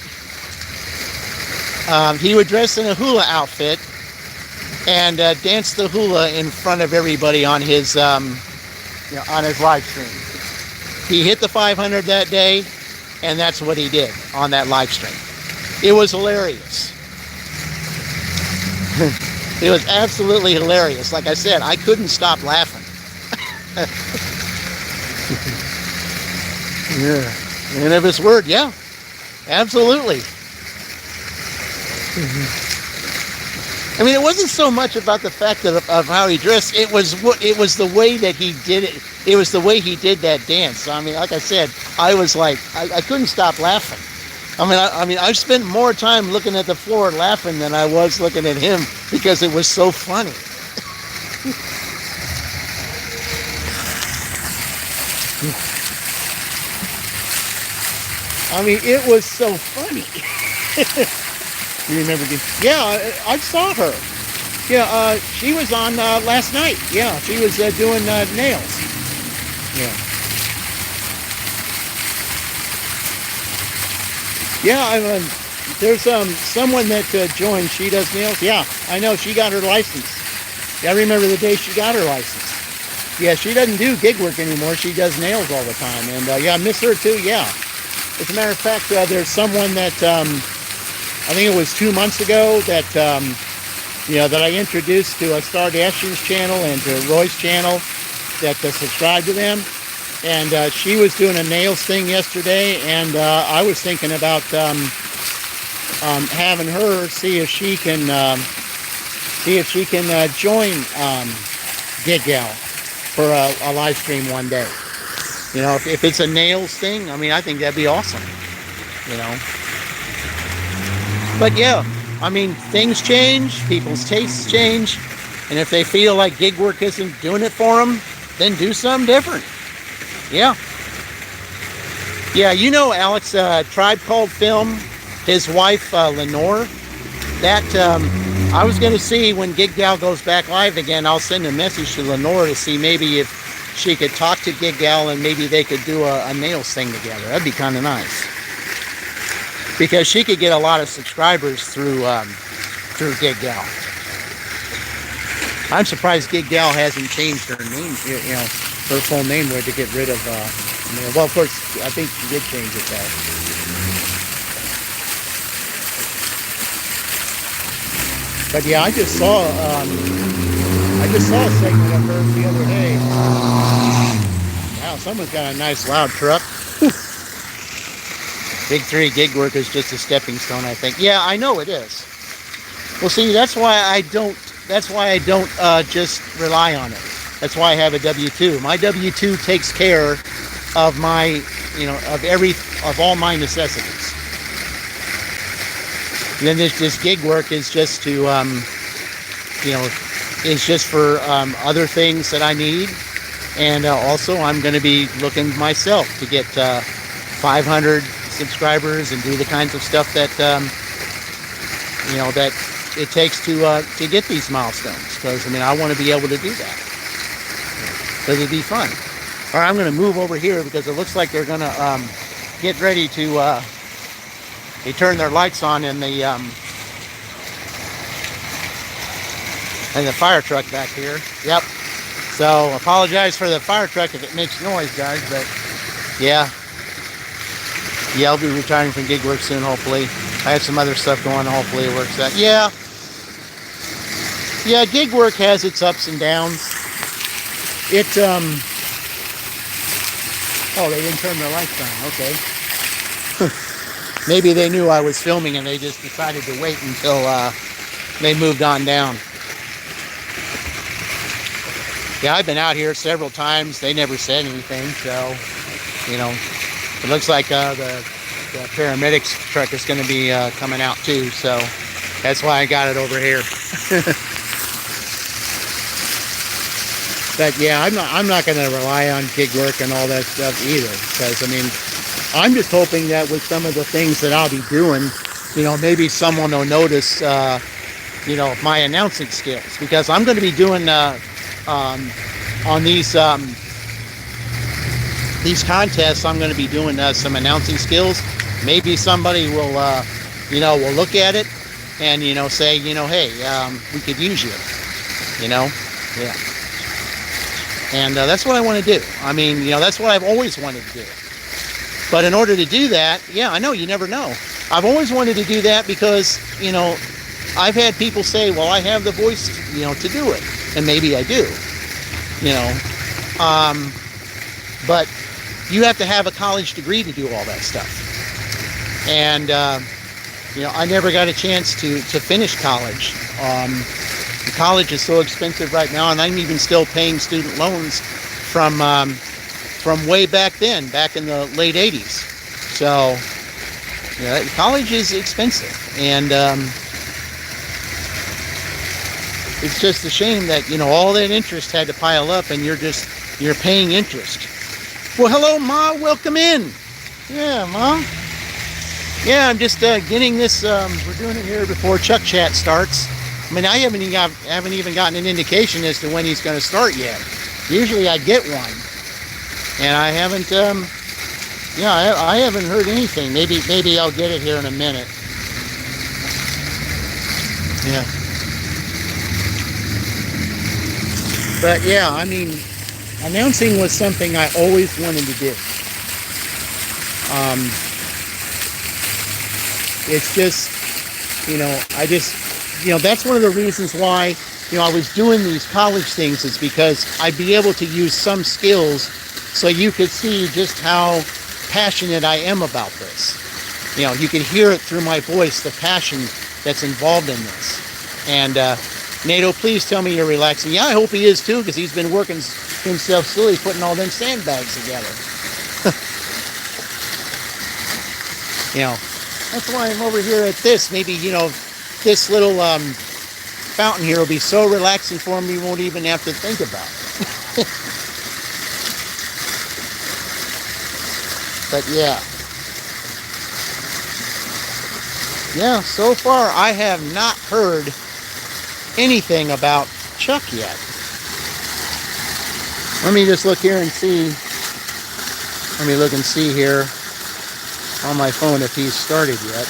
S1: And dance the hula in front of everybody on his live stream. He hit the 500 that day, and that's what he did on that live stream. It was hilarious. It was absolutely hilarious. Like I said, I couldn't stop laughing. Yeah. And of his word, yeah, absolutely. It wasn't so much about the fact of how he dressed. It was the way that he did it. It was the way he did that dance. Like I said, I was like, I couldn't stop laughing. I've spent more time looking at the floor laughing than I was looking at him because it was so funny. It was so funny. You remember? Yeah, I saw her. Yeah, she was on last night. Yeah, she was doing nails. Yeah. Yeah, there's someone that joined. She does nails. Yeah, I know. She got her license. Yeah, I remember the day she got her license. Yeah, she doesn't do gig work anymore. She does nails all the time. And yeah, I miss her too. Yeah. As a matter of fact, there's someone that I think it was 2 months ago that that I introduced to Star Dashing's channel and to Roy's channel that subscribed to them. And she was doing a nails thing yesterday, and I was thinking about having her see if she can join Gig Gal for a live stream one day. If it's a nails thing, I think that'd be awesome. But yeah, things change, people's tastes change, and if they feel like gig work isn't doing it for them, then do something different. Yeah. Yeah, Alex, Tribe Called Film, his wife, Lenore, that, I was going to see when Gig Gal goes back live again, I'll send a message to Lenore to see maybe if she could talk to Gig Gal and maybe they could do a nails thing together. That'd be kind of nice. Because she could get a lot of subscribers through Gig Gal. I'm surprised Gig Gal hasn't changed her name, her full name there to get rid of I mean, well, of course, I think she did change it though. But yeah, I just saw a segment of hers the other day. Wow, someone's got a nice loud truck. Big 3 gig work is just a stepping stone, I think. Yeah, I know it is. Well, see, that's why I don't just rely on it. That's why I have a W-2. My W-2 takes care of my, of all my necessities. And then this gig work is just to, is just for other things that I need. And also I'm going to be looking myself to get 500 subscribers and do the kinds of stuff that, that it takes to get these milestones. Because, I mean, I want to be able to do that. Because it'd be fun. All right, I'm going to move over here because it looks like they're going to get ready to, they turn their lights on in the fire truck back here. Yep. So apologize for the fire truck if it makes noise, guys, but yeah. Yeah, I'll be retiring from gig work soon, hopefully. I have some other stuff going on, hopefully it works out. Yeah. Yeah, gig work has its ups and downs. Oh, they didn't turn their lights on, okay. Maybe they knew I was filming and they just decided to wait until they moved on down. Yeah, I've been out here several times. They never said anything, so, it looks like the paramedics truck is going to be coming out too, so that's why I got it over here. But yeah, I'm not going to rely on gig work and all that stuff either, because, I mean, I'm just hoping that with some of the things that I'll be doing, maybe someone will notice, my announcing skills, because I'm going to be doing on these contests. I'm going to be doing some announcing skills. Maybe somebody will, will look at it and say, hey, we could use you. Yeah. And that's what I want to do. I mean, that's what I've always wanted to do. But in order to do that, yeah, I know, you never know. I've always wanted to do that because, I've had people say, well, I have the voice, to do it. And maybe I do, but you have to have a college degree to do all that stuff. And, I never got a chance to finish college. College is so expensive right now, and I'm even still paying student loans from way back then, back in the late 80s. So, college is expensive, and it's just a shame that, all that interest had to pile up and you're paying interest. Well, hello, Ma, welcome in. Yeah, Ma. Yeah, I'm just getting this, we're doing it here before Chuck Chat starts. I mean, I haven't even gotten an indication as to when he's going to start yet. Usually I get one. And I haven't, I haven't heard anything. Maybe I'll get it here in a minute. Yeah. But yeah, I mean, announcing was something I always wanted to do. It's just, that's one of the reasons why, I was doing these college things, is because I'd be able to use some skills so you could see just how passionate I am about this. You could hear it through my voice, the passion that's involved in this. And NATO, please tell me you're relaxing. Yeah, I hope he is too, because he's been working himself silly putting all them sandbags together. That's why I'm over here at this. Maybe, this little fountain here will be so relaxing for him, he won't even have to think about it. But yeah. Yeah, so far I have not heard anything about Chuck yet. Let me just look here and see. Let me look and see here on my phone if he's started yet.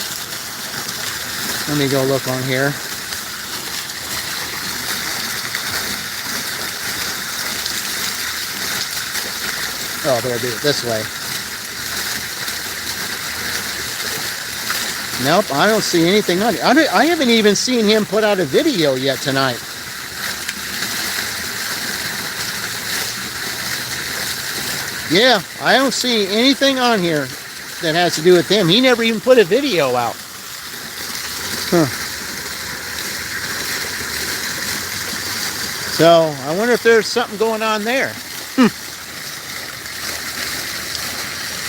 S1: Let me go look on here. Oh, there, do it this way. Nope, I don't see anything on it. I haven't even seen him put out a video yet tonight. Yeah, I don't see anything on here that has to do with him. He never even put a video out. Huh. So, I wonder if there's something going on there.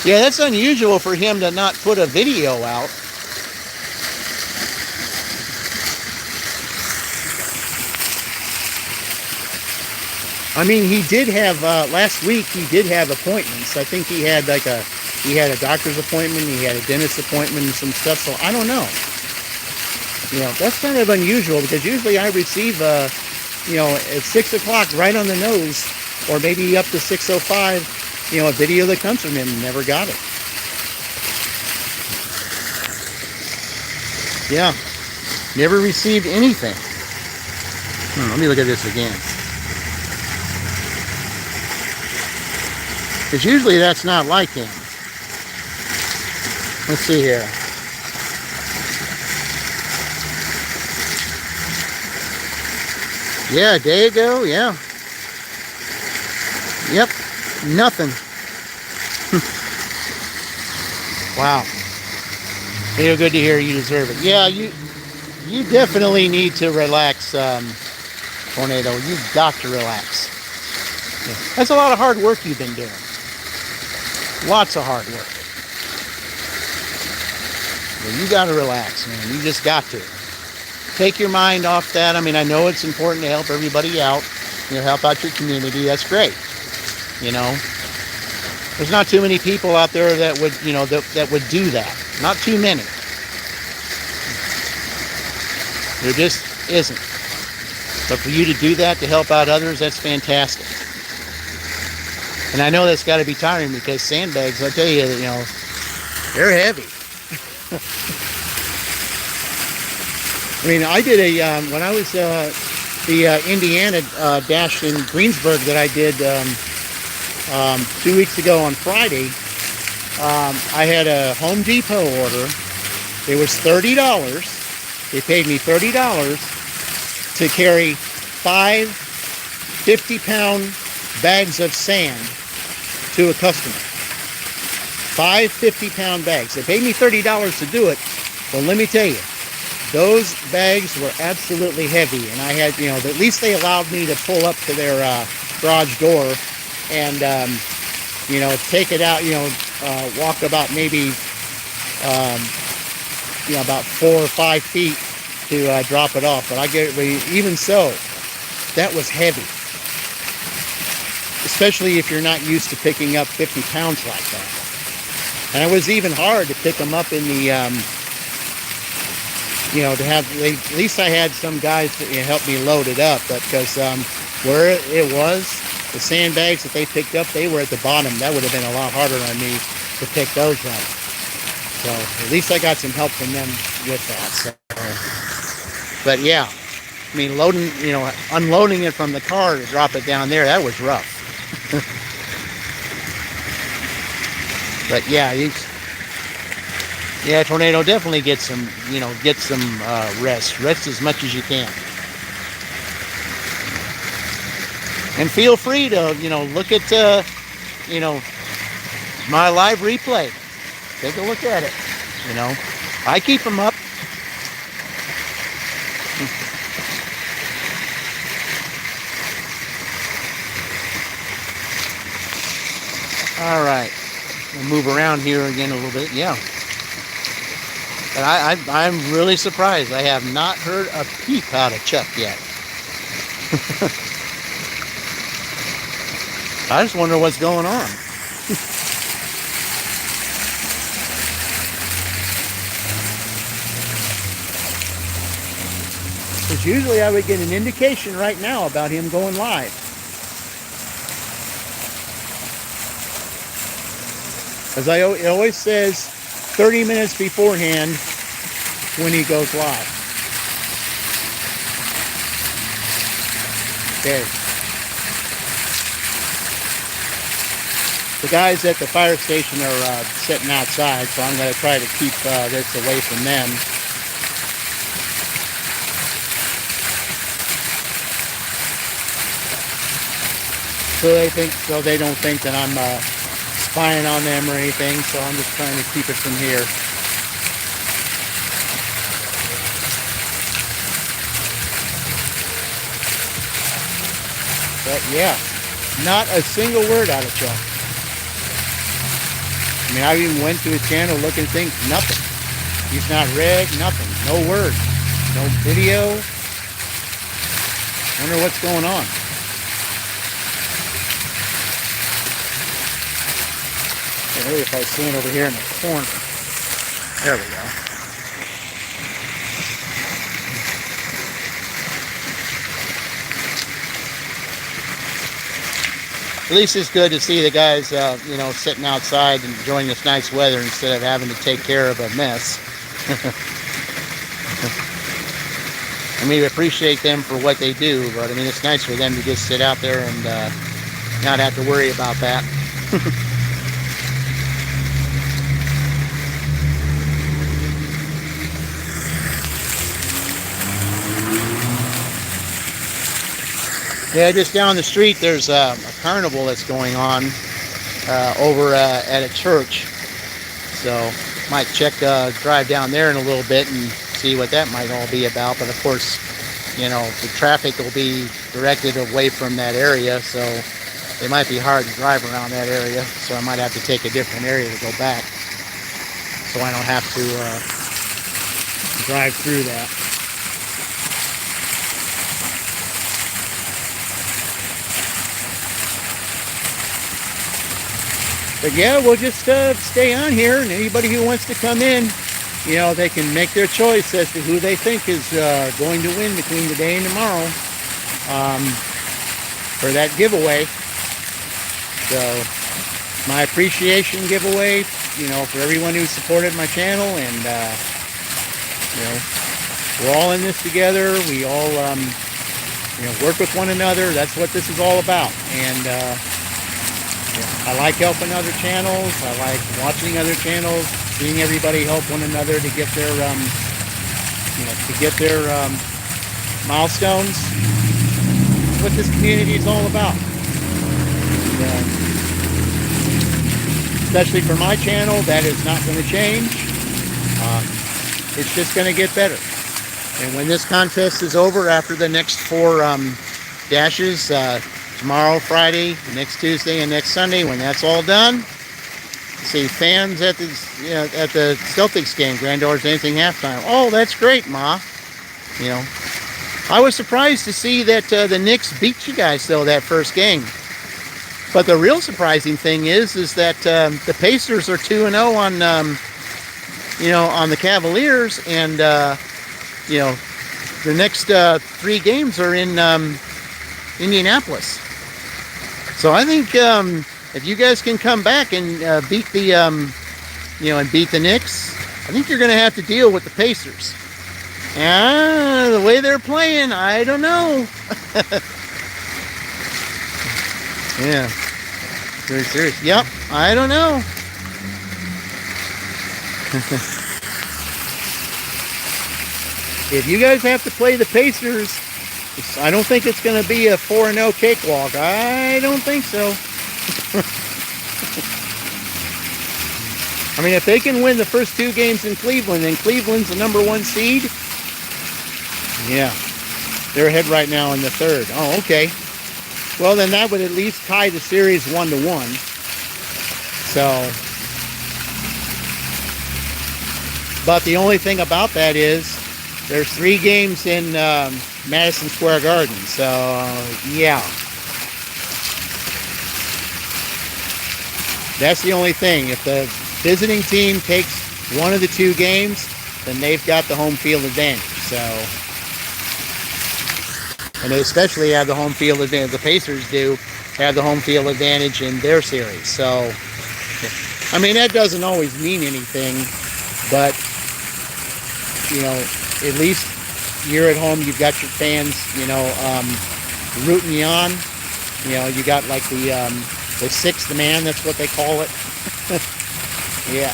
S1: Yeah, that's unusual for him to not put a video out. I mean, he did have, last week he did have appointments. I think he had like he had a doctor's appointment, he had a dentist appointment and some stuff, so I don't know. You know, that's kind of unusual because usually I receive, you know, at 6 o'clock right on the nose, or maybe up to 6:05, you know, a video that comes from him. Never got it. Yeah, never received anything. Let me look at this again. Because usually that's not like him. Let's see here. Yeah, a day ago, yeah. Yep, nothing. Wow. Feel good to hear you deserve it. Yeah, you definitely need to relax, Tornado. You've got to relax. Yeah. That's a lot of hard work you've been doing. Lots of hard work. But you got to relax, man. You just got to. Take your mind off that. I mean, I know it's important to help everybody out. You know, help out your community. That's great. You know, there's not too many people out there that would, you know, that would do that. Not too many. There just isn't. But for you to do that, to help out others, that's fantastic. And I know that's got to be tiring because sandbags, I tell you, you know, they're heavy. I mean, I did a, when I was the Indiana dash in Greensburg that I did 2 weeks ago on Friday, I had a Home Depot order. It was $30. They paid me $30 to carry 5 50-pound bags of sand to a customer. 5 50-pound bags. They paid me $30 to do it. Well, let me tell you, those bags were absolutely heavy, and I had, you know, at least they allowed me to pull up to their garage door and, you know, take it out, you know, walk about maybe, you know, about 4 or 5 feet to drop it off. But even so, that was heavy, especially if you're not used to picking up 50 pounds like that. And it was even hard to pick them up in the, you know, to have, at least I had some guys that help me load it up, but because where it was, the sandbags that they picked up, they were at the bottom. That would have been a lot harder on me to pick those up. So at least I got some help from them with that. So, but yeah, I mean, loading, you know, unloading it from the car to drop it down there, that was rough. But yeah, yeah, Tornado, definitely get some, you know, get some rest. Rest as much as you can. And feel free to, you know, look at, you know, my live replay. Take a look at it. You know, I keep them up. All right. We'll move around here again a little bit. Yeah. But I'm really surprised. I have not heard a peep out of Chuck yet. I just wonder what's going on. Because usually I would get an indication right now about him going live. As it always says 30 minutes beforehand when he goes live. Okay. The guys at the fire station are sitting outside, so I'm going to try to keep this away from them. So they don't think that I'm spying on them or anything. So I'm just trying to keep it from here. But yeah, not a single word out of Chuck. I mean, I even went to his channel looking at things, nothing. He's not read, nothing, no word, no video. Wonder what's going on. Maybe if I stand over here in the corner. There we go. At least it's good to see the guys, you know, sitting outside and enjoying this nice weather instead of having to take care of a mess. I mean, we appreciate them for what they do, but I mean, it's nice for them to just sit out there and not have to worry about that. Yeah, just down the street there's a carnival that's going on over at a church. So might drive down there in a little bit and see what that might all be about. But of course, you know, the traffic will be directed away from that area, so it might be hard to drive around that area. So I might have to take a different area to go back, so I don't have to drive through that. But yeah, we'll just stay on here, and anybody who wants to come in, you know, they can make their choice as to who they think is going to win between today and tomorrow for that giveaway. So my appreciation giveaway, you know, for everyone who supported my channel, and you know, we're all in this together. We all you know, work with one another. That's what this is all about. And I like helping other channels. I like watching other channels, seeing everybody help one another to get their, you know, milestones. That's what this community is all about. And, especially for my channel, that is not going to change. It's just going to get better. And when this contest is over, after the next 4 dashes, tomorrow, Friday, next Tuesday, and next Sunday, when that's all done, see fans at the, you know, at the Celtics game, granddaughters anything halftime. Oh, that's great, Ma. You know, I was surprised to see that the Knicks beat you guys though that first game. But the real surprising thing is that the Pacers are 2-0 on, you know, on the Cavaliers, and you know, the next 3 games are in Indianapolis. So I think if you guys can come back and beat the, you know, and beat the Knicks, I think you're going to have to deal with the Pacers. The way they're playing, I don't know. Yeah, very serious. Yep, I don't know. If you guys have to play the Pacers, I don't think it's going to be a 4-0 cakewalk. I don't think so. I mean, if they can win the first 2 games in Cleveland, and Cleveland's the #1 seed, yeah, they're ahead right now in the 3rd. Oh, okay. Well, then that would at least tie the series 1-1. So, but the only thing about that is there's 3 games in Madison Square Garden, so yeah, that's the only thing. If the visiting team takes one of the 2 games, then they've got the home field advantage. So, and they especially have the home field advantage. The Pacers do have the home field advantage in their series. So, I mean, that doesn't always mean anything, but you know, at least you're at home, you've got your fans, you know, rooting you on. You know, you got like the The sixth man, that's what they call it. Yeah.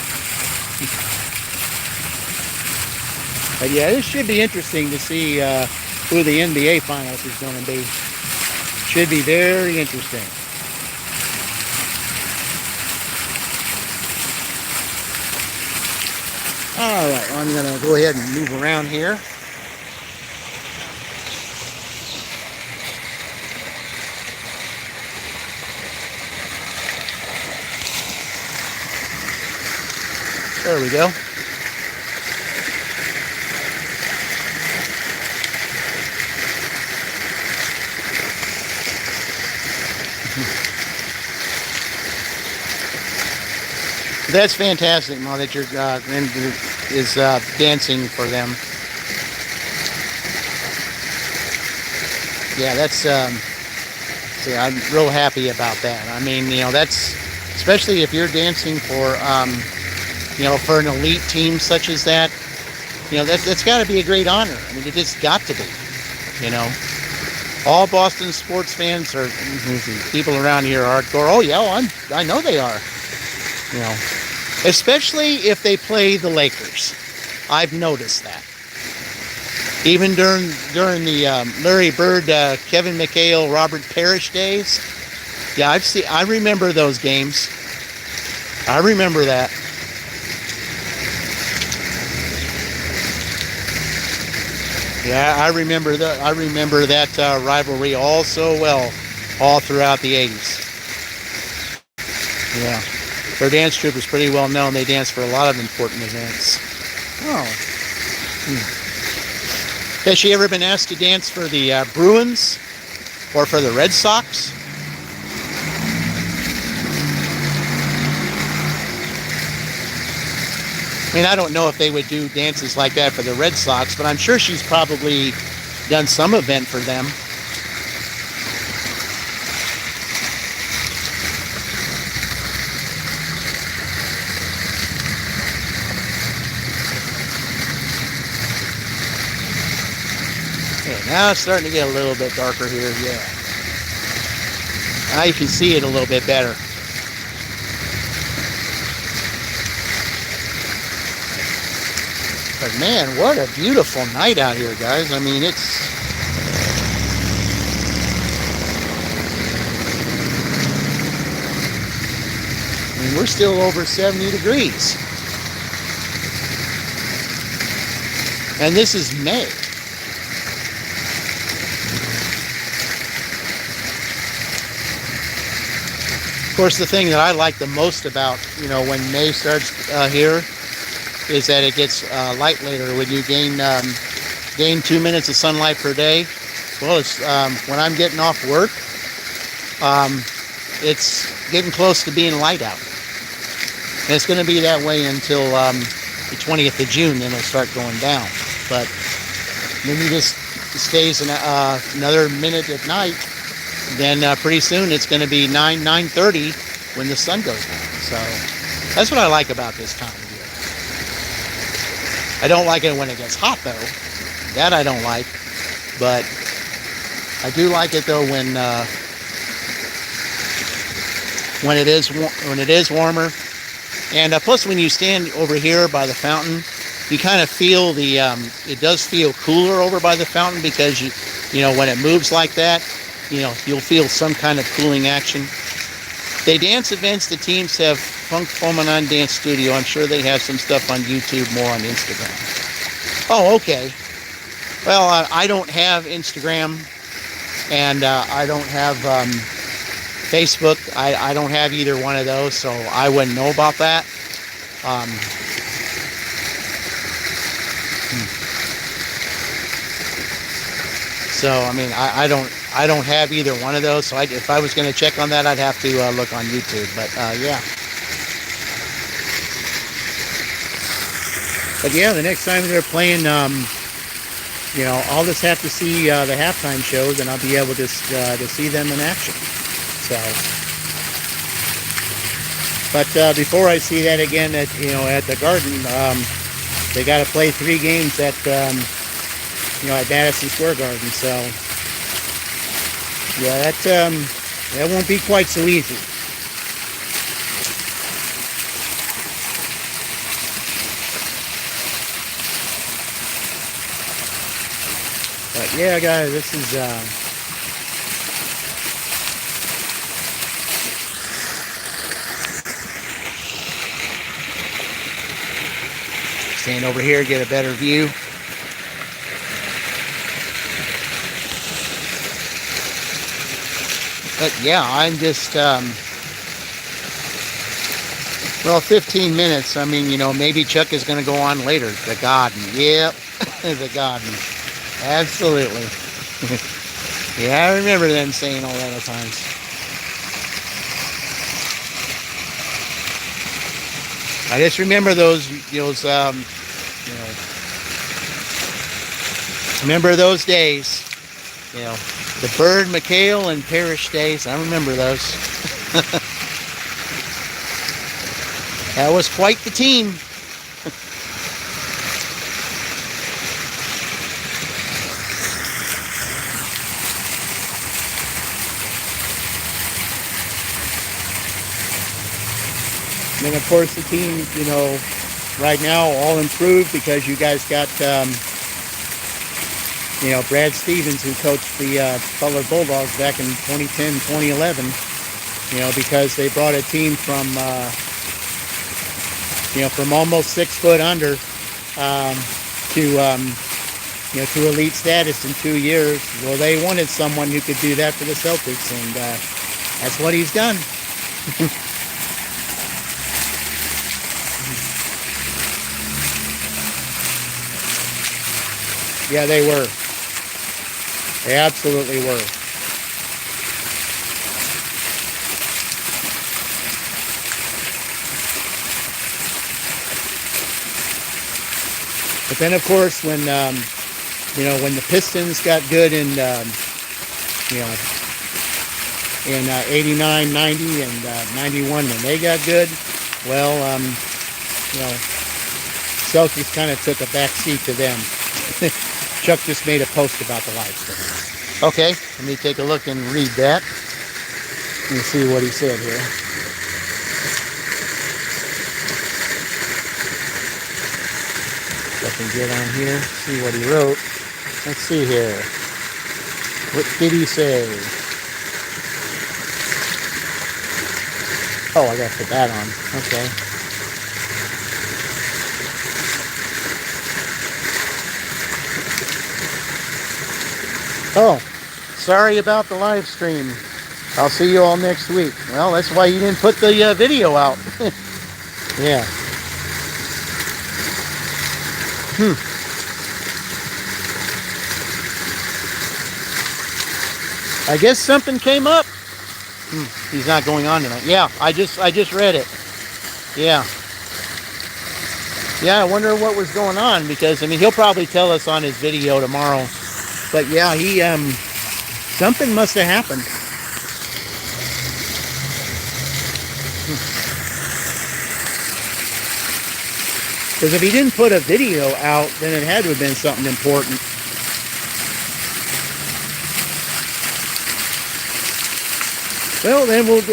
S1: But yeah, this should be interesting to see who the NBA Finals is going to be. Should be very interesting. All right, I'm going to go ahead and move around here. There we go. That's fantastic, Ma, that your granddaughter is dancing for them. Yeah, that's yeah, I'm real happy about that. I mean, you know, that's especially if you're dancing for you know, for an elite team such as that. You know, that's got to be a great honor. I mean, it just got to be. You know, all Boston sports fans are people around here are hardcore. Oh yeah, I know they are. You know, especially if they play the Lakers. I've noticed that. Even during the Larry Bird, Kevin McHale, Robert Parrish days. Yeah, I remember those games. I remember that. Yeah, I remember that rivalry all so well, all throughout the 80s. Yeah, their dance troupe was pretty well known. They danced for a lot of important events. Oh. Has she ever been asked to dance for the Bruins or for the Red Sox? I mean, I don't know if they would do dances like that for the Red Sox, but I'm sure she's probably done some event for them. Okay, now it's starting to get a little bit darker here, yeah. Now you can see it a little bit better. But man, what a beautiful night out here, guys. I mean, we're still over 70 degrees. And this is May. Of course, the thing that I like the most about, you know, when May starts here is that it gets light later. When you gain 2 minutes of sunlight per day, well, it's when I'm getting off work, it's getting close to being light out. And it's going to be that way until the 20th of June, then it'll start going down. But then it just stays another minute at night, then pretty soon it's going to be 9:30 when the sun goes down. So that's what I like about this time of year. I don't like it when it gets hot, though. That I don't like. But I do like it, though, when it is warmer. And plus, when you stand over here by the fountain, you kind of feel it does feel cooler over by the fountain, because you know, when it moves like that, you know, you'll feel some kind of cooling action. They dance events, the teams have Funk Fomanon Dance Studio. I'm sure they have some stuff on YouTube, more on Instagram. Oh, okay. Well, I don't have Instagram, and I don't have Facebook. I don't have either one of those, so I wouldn't know about that. So, I mean, I don't have either one of those. So if I was going to check on that, I'd have to look on YouTube. But yeah. But yeah, the next time they're playing, you know, I'll just have to see the halftime shows, and I'll be able to see them in action. So, but before I see that again at the Garden, they got to play 3 games at at Madison Square Garden. So yeah, that won't be quite so easy. But yeah, guys, this is stand over here, get a better view. But yeah, I'm just well, 15 minutes. I mean, you know, maybe Chuck is going to go on later. The garden. Yep. The garden. Absolutely. Yeah, I remember them saying all that at times. I just remember those you know, remember those days. You know, the Bird, McHale, and Parrish days. I remember those. That was quite the team. And then, of course, the team, you know, right now all improved because you guys got, you know, Brad Stevens, who coached the Butler Bulldogs back in 2010, 2011, you know, because they brought a team from, you know, from almost 6 foot under to, you know, to elite status in 2 years. Well, they wanted someone who could do that for the Celtics, and that's what he's done. Yeah, they were. They absolutely were. But then, of course, when you know, when the Pistons got good in you know, in 89, 90, and 91, when they got good, well, you know, Celtics kind of took a back seat to them. Chuck just made a post about the live stream. Okay, let me take a look and read that. Let me see what he said here. I can get on here, see what he wrote. Let's see here. What did he say? Oh, I got to put that on. Okay. Oh, sorry about the live stream. I'll see you all next week. Well, that's why you didn't put the video out. Yeah. I guess something came up. He's not going on tonight. Yeah, I just read it. Yeah. Yeah, I wonder what was going on, because I mean, he'll probably tell us on his video tomorrow. But yeah, he something must have happened. Because if he didn't put a video out, then it had to have been something important. Well, then we'll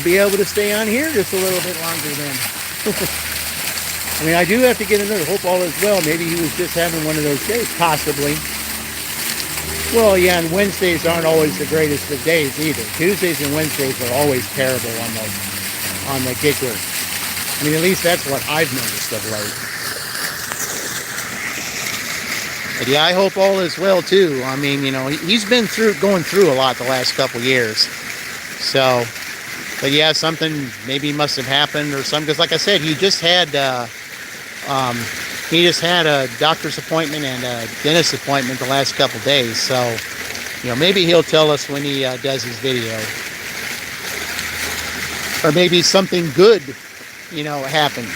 S1: be able to stay on here just a little bit longer then. I mean, I do have to get another. Hope all is well. Maybe he was just having one of those days, possibly. Well, yeah, and Wednesdays aren't always the greatest of days either. Tuesdays and Wednesdays are always terrible on the gig work. I mean, at least that's what I've noticed of late. But yeah, I hope all is well too. I mean, you know, he's been going through a lot the last couple years. So, but yeah, something maybe must have happened or something. Because like I said, he just had a doctor's appointment and a dentist appointment the last couple days. So, you know, maybe he'll tell us when he does his video. Or maybe something good, you know, happened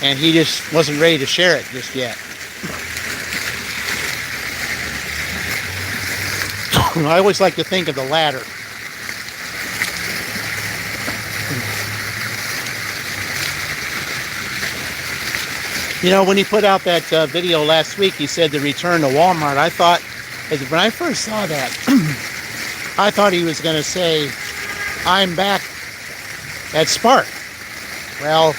S1: and he just wasn't ready to share it just yet. I always like to think of the latter. You know, when he put out that video last week, he said the return to Walmart. I thought, when I first saw that, I thought he was going to say, I'm back at Spark. Well,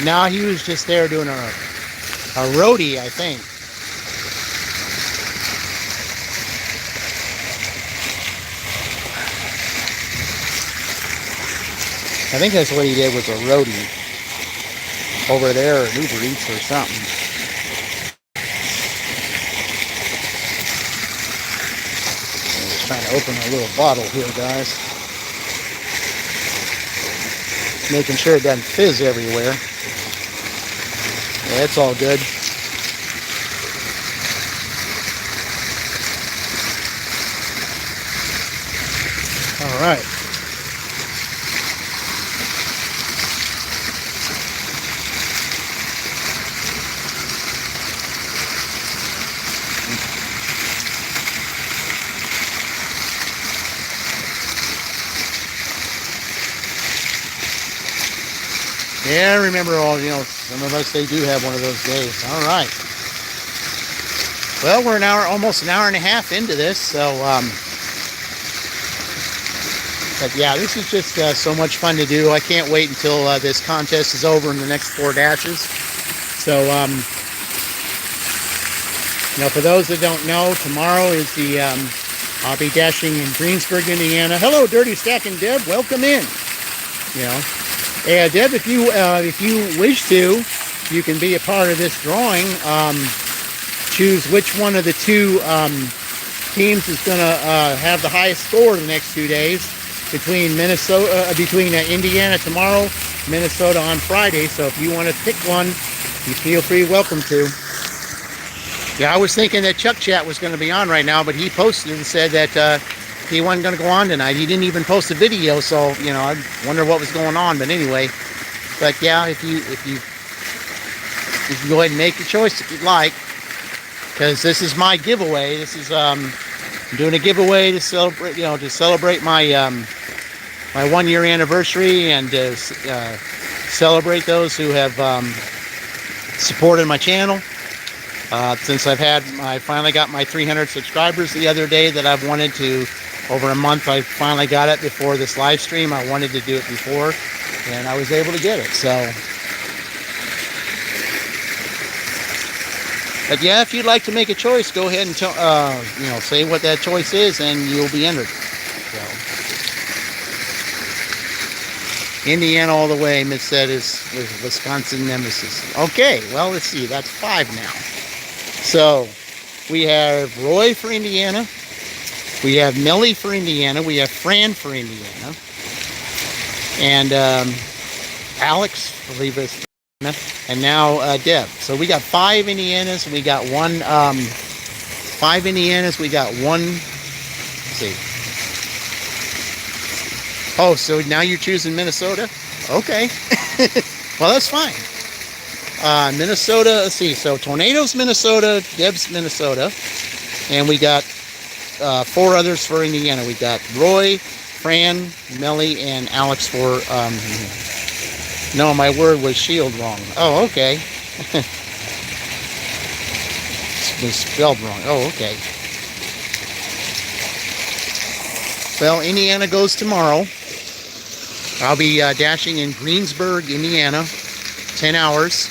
S1: now he was just there doing a roadie, I think. I think that's what he did, was a roadie over there, or Uber Eats or something. I'm just trying to open a little bottle here, guys. Making sure it doesn't fizz everywhere. Yeah, it's all good. All right. Yeah, remember all, some of us, they do have one of those days. All right. Well, we're almost an hour and a half into this, so, but yeah, this is just so much fun to do. I can't wait until this contest is over in the next 4 dashes. So, for those that don't know, tomorrow is the, I'll be dashing in Greensburg, Indiana. Hello, Dirty Stack and Deb. Welcome in. Yeah, Deb, if you wish to, you can be a part of this drawing. Choose which one of the 2 teams is going to have the highest score the next 2 days, between Indiana tomorrow, Minnesota on Friday. So if you want to pick one, you feel free, welcome to. Yeah, I was thinking that Chuck Chat was going to be on right now, but he posted and said that he wasn't going to go on tonight. He didn't even post a video, so I wonder what was going on. But anyway, yeah, if you go ahead and make your choice if you'd like, because this is my giveaway. This is I'm doing a giveaway to celebrate my my 1-year anniversary, and to celebrate those who have supported my channel. Since I finally got my 300 subscribers the other day that I've wanted to. Over a month, I finally got it before this live stream. I wanted to do it before, and I was able to get it. So, but yeah, if you'd like to make a choice, go ahead and say what that choice is, and you'll be entered. So, Indiana all the way, Miss said, is Wisconsin nemesis. Okay, well, let's see. That's 5 now. So we have Roy for Indiana. We have Millie for Indiana. We have Fran for Indiana. And Alex, I believe it's, and now Deb. So we got 5 Indianas. We got 5 Indianas. We got 1. Let's see. Oh, so now you're choosing Minnesota? Okay. Well, that's fine. Minnesota, let's see. So Tornadoes, Minnesota. Deb's Minnesota. And we got 4 others for Indiana. We got Roy, Fran, Melly, and Alex for, no, my word was shield wrong. Oh, okay. It was spelled wrong. Oh, okay. Well, Indiana goes tomorrow. I'll be dashing in Greensburg, Indiana, 10 hours.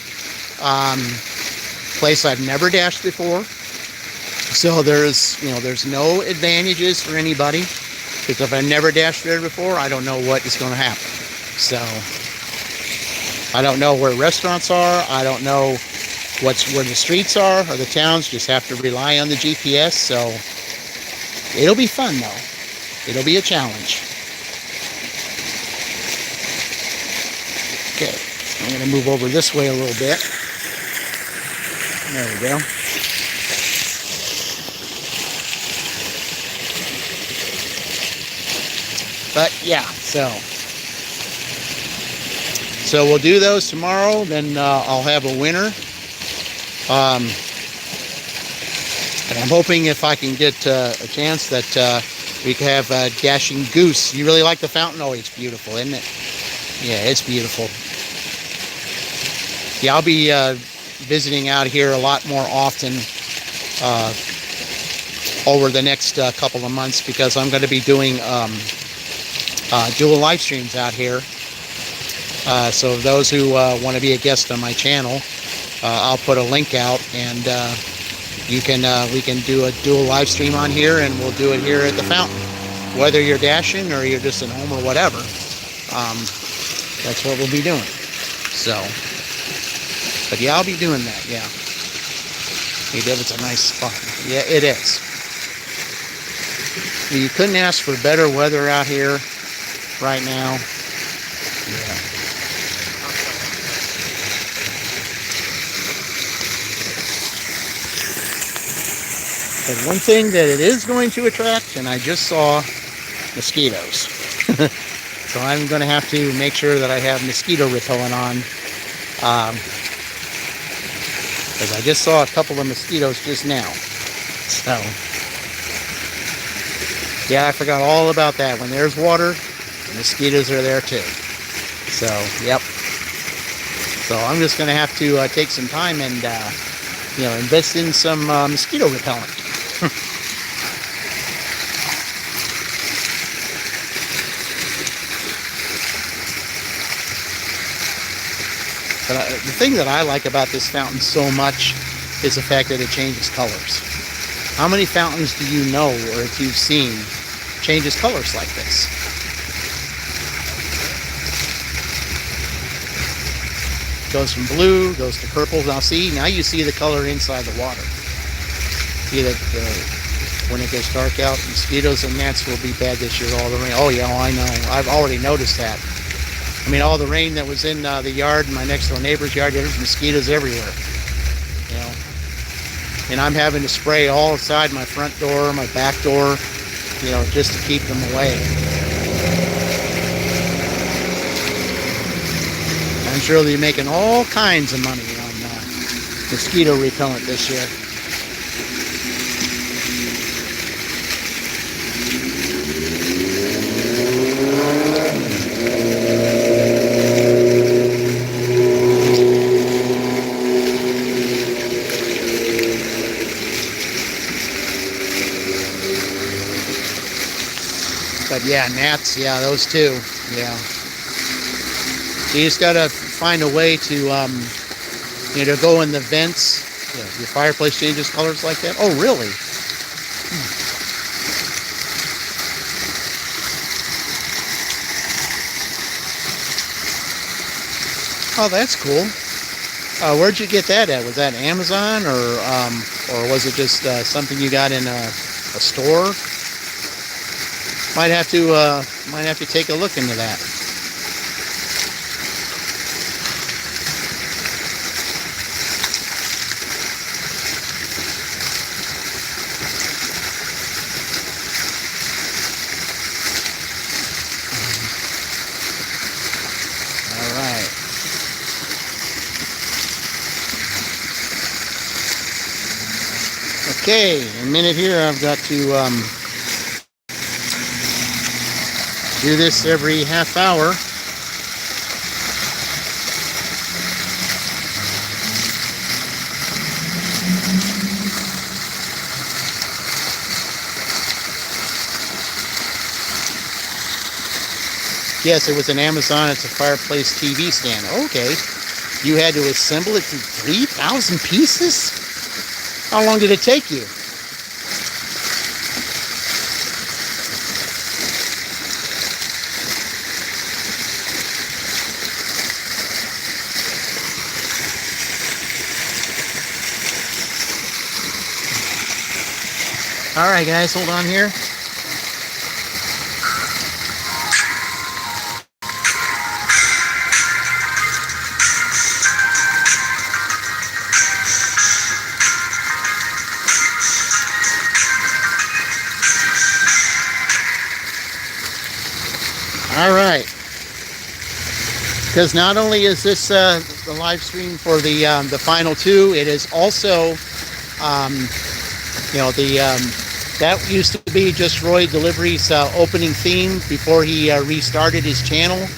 S1: Place I've never dashed before. So there's no advantages for anybody, because if I've never dashed there before, I don't know what is going to happen. So I don't know where restaurants are. I don't know where the streets are or the towns. Just have to rely on the GPS. So it'll be fun though. It'll be a challenge. Okay, I'm going to move over this way a little bit. There we go. But yeah, so we'll do those tomorrow. Then I'll have a winner. And I'm hoping if I can get a chance that we can have Dashing Goose. You really like the fountain? Oh, it's beautiful, isn't it? Yeah, it's beautiful. Yeah, I'll be visiting out here a lot more often over the next couple of months, because I'm going to be doing dual live streams out here. So those who want to be a guest on my channel, I'll put a link out, and we can do a dual live stream on here, and we'll do it here at the fountain, whether you're dashing or you're just at home or whatever. that's what we'll be doing. So, but yeah, I'll be doing that. Yeah. Hey, Deb, it's a nice spot. Yeah, it is. You couldn't ask for better weather out here right now. Yeah. But one thing that it is going to attract, and I just saw mosquitoes. So I'm going to have to make sure that I have mosquito repellent on. Because I just saw a couple of mosquitoes just now. So, yeah, I forgot all about that. When there's water, the mosquitoes are there too. So, yep. So I'm just going to have to take some time and, invest in some mosquito repellent. But the thing that I like about this fountain so much is the fact that it changes colors. How many fountains do you know, or if you've seen, changes colors like this? Goes from blue, goes to purple. Now you see the color inside the water. See that when it gets dark out, mosquitoes and gnats will be bad this year. All the rain. Oh yeah, I know. I've already noticed that. I mean, all the rain that was in the yard, my next door neighbor's yard, there's mosquitoes everywhere. You know, and I'm having to spray all inside my front door, my back door, just to keep them away. I'm sure they're making all kinds of money on mosquito repellent this year. But yeah, gnats, yeah, those too, yeah. You just gotta find a way to, to go in the vents. Yeah, your fireplace changes colors like that. Oh, really? Oh, that's cool. Where'd you get that at? Was that Amazon, or was it just something you got in a store? Might have to take a look into that. All right. Okay, a minute here. I've got to do this every half hour. Yes, it was an Amazon. It's a fireplace TV stand. Okay. You had to assemble it through 3,000 pieces? How long did it take you? All right, guys, hold on here. All right, because not only is this the live stream for the final two, it is also that used to be just Roy Delivery's opening theme before he restarted his channel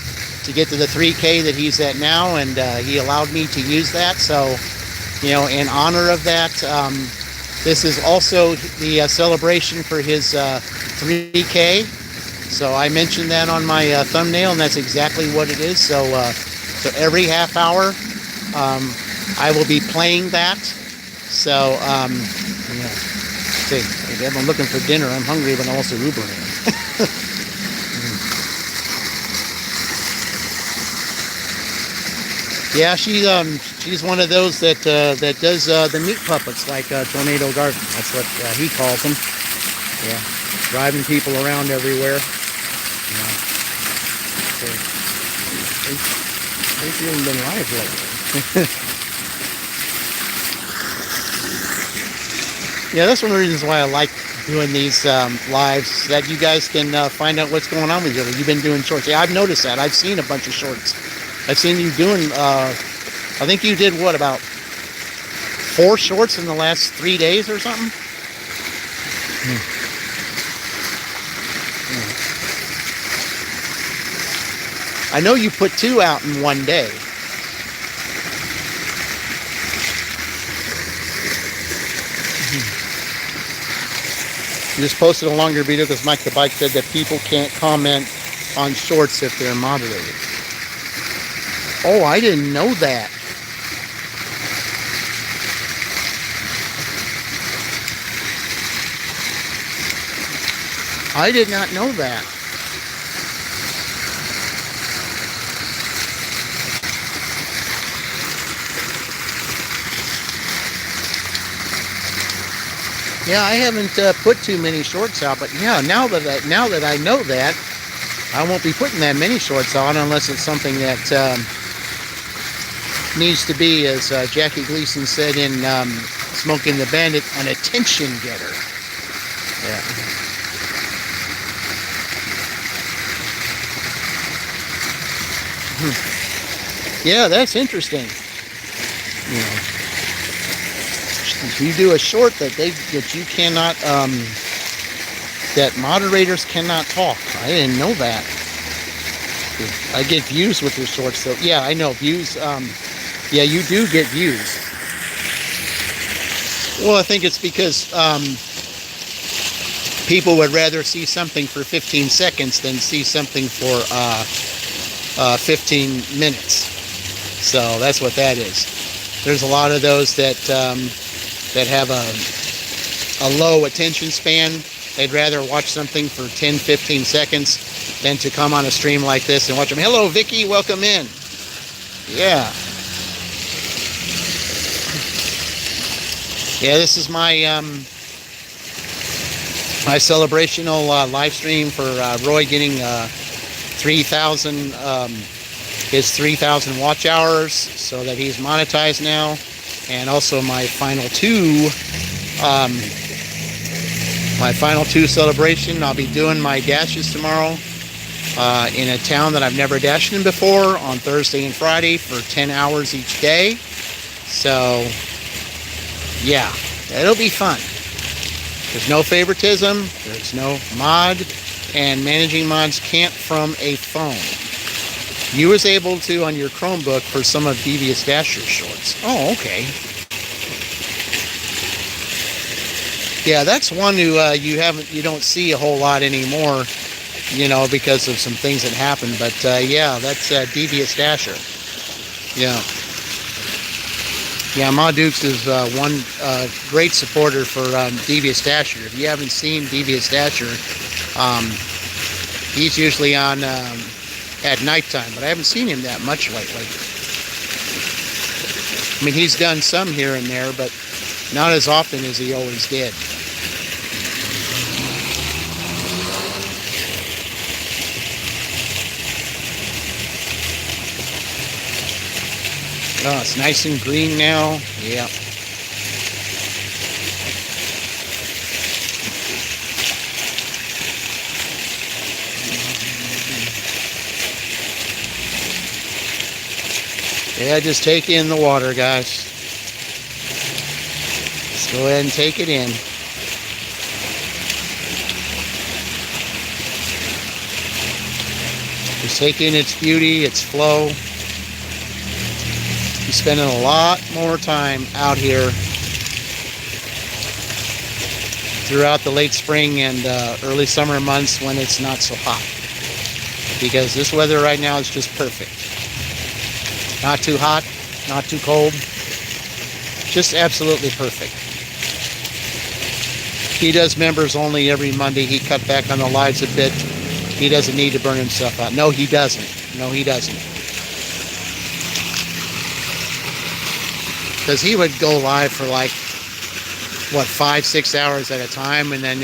S1: to get to the 3K that he's at now, and he allowed me to use that. So, in honor of that, this is also the celebration for his 3K. So I mentioned that on my thumbnail, and that's exactly what it is. So, so every half hour, I will be playing that. So, see, I'm looking for dinner. I'm hungry, but I'm also Ubering. Yeah, she's one of those that that does the meat puppets, like Tornado Garden. That's what he calls them. Yeah, driving people around everywhere. Yeah. So, they haven't been live lately. Yeah, that's one of the reasons why I like doing these lives, so that you guys can find out what's going on with you. You've been doing shorts. Yeah, I've noticed that. I've seen a bunch of shorts. I've seen you doing, I think you did, what, about 4 shorts in the last 3 days or something? I know you put 2 out in one day. You just posted a longer video because Mike the Bike said that people can't comment on shorts if they're moderated. Oh, I didn't know that. I did not know that. Yeah, I haven't put too many shorts out, but yeah, now that I know that, I won't be putting that many shorts on unless it's something that needs to be, as Jackie Gleason said in Smoking the Bandit, an attention getter. Yeah. Yeah, that's interesting. You know, if you do a short that you cannot, that moderators cannot talk. I didn't know that. I get views with your shorts, so yeah, I know views. Yeah, you do get views. Well, I think it's because people would rather see something for 15 seconds than see something for 15 minutes. So that's what that is. There's a lot of those that that have a low attention span. They'd rather watch something for 10, 15 seconds than to come on a stream like this and watch them. Hello, Vicky. Welcome in. Yeah. Yeah, this is my my celebrational live stream for Roy getting 3,000 his 3,000 watch hours, so that he's monetized now, and also my final two celebration. I'll be doing my dashes tomorrow in a town that I've never dashed in before on Thursday and Friday for 10 hours each day. So yeah, it'll be fun. There's no favoritism, there's no mod, and managing mods can't from a phone. You was able to on your Chromebook for some of Devious Dasher's shorts. Oh, okay. Yeah, that's one who you don't see a whole lot anymore, you know, because of some things that happened. But yeah, that's Devious Dasher. Yeah. Yeah, Ma Dukes is one great supporter for Devious Dasher. If you haven't seen Devious Dasher, he's usually on at nighttime, but I haven't seen him that much lately. I mean, he's done some here and there, but not as often as he always did. Oh, it's nice and green now. Yeah. Yeah, just take in the water, guys. Let's go ahead and take it in. Just take in its beauty, its flow. You're spending a lot more time out here throughout the late spring and early summer months when it's not so hot. Because this weather right now is just perfect. Not too hot, not too cold. Just absolutely perfect. He does members only every Monday. He cut back on the lives a bit. He doesn't need to burn himself out. No, he doesn't. No, he doesn't. because he would go live for like, what, 5-6 hours at a time, and then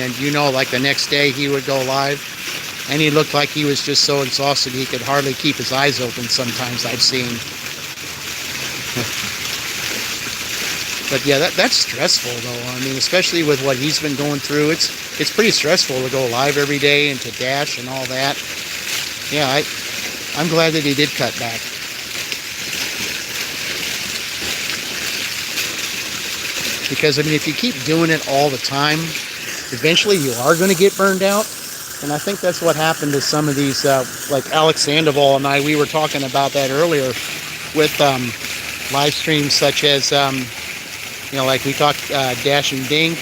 S1: like the next day he would go live, and he looked like he was just so exhausted he could hardly keep his eyes open sometimes, I've seen. But yeah, that's stressful though. I mean, especially with what he's been going through, it's pretty stressful to go live every day and to dash and all that. Yeah, I'm glad that he did cut back. Because, I mean, if you keep doing it all the time, eventually you are going to get burned out. And I think that's what happened to some of these, like Alex Sandoval and I, we were talking about that earlier with live streams such as, like we talked Dashing Dink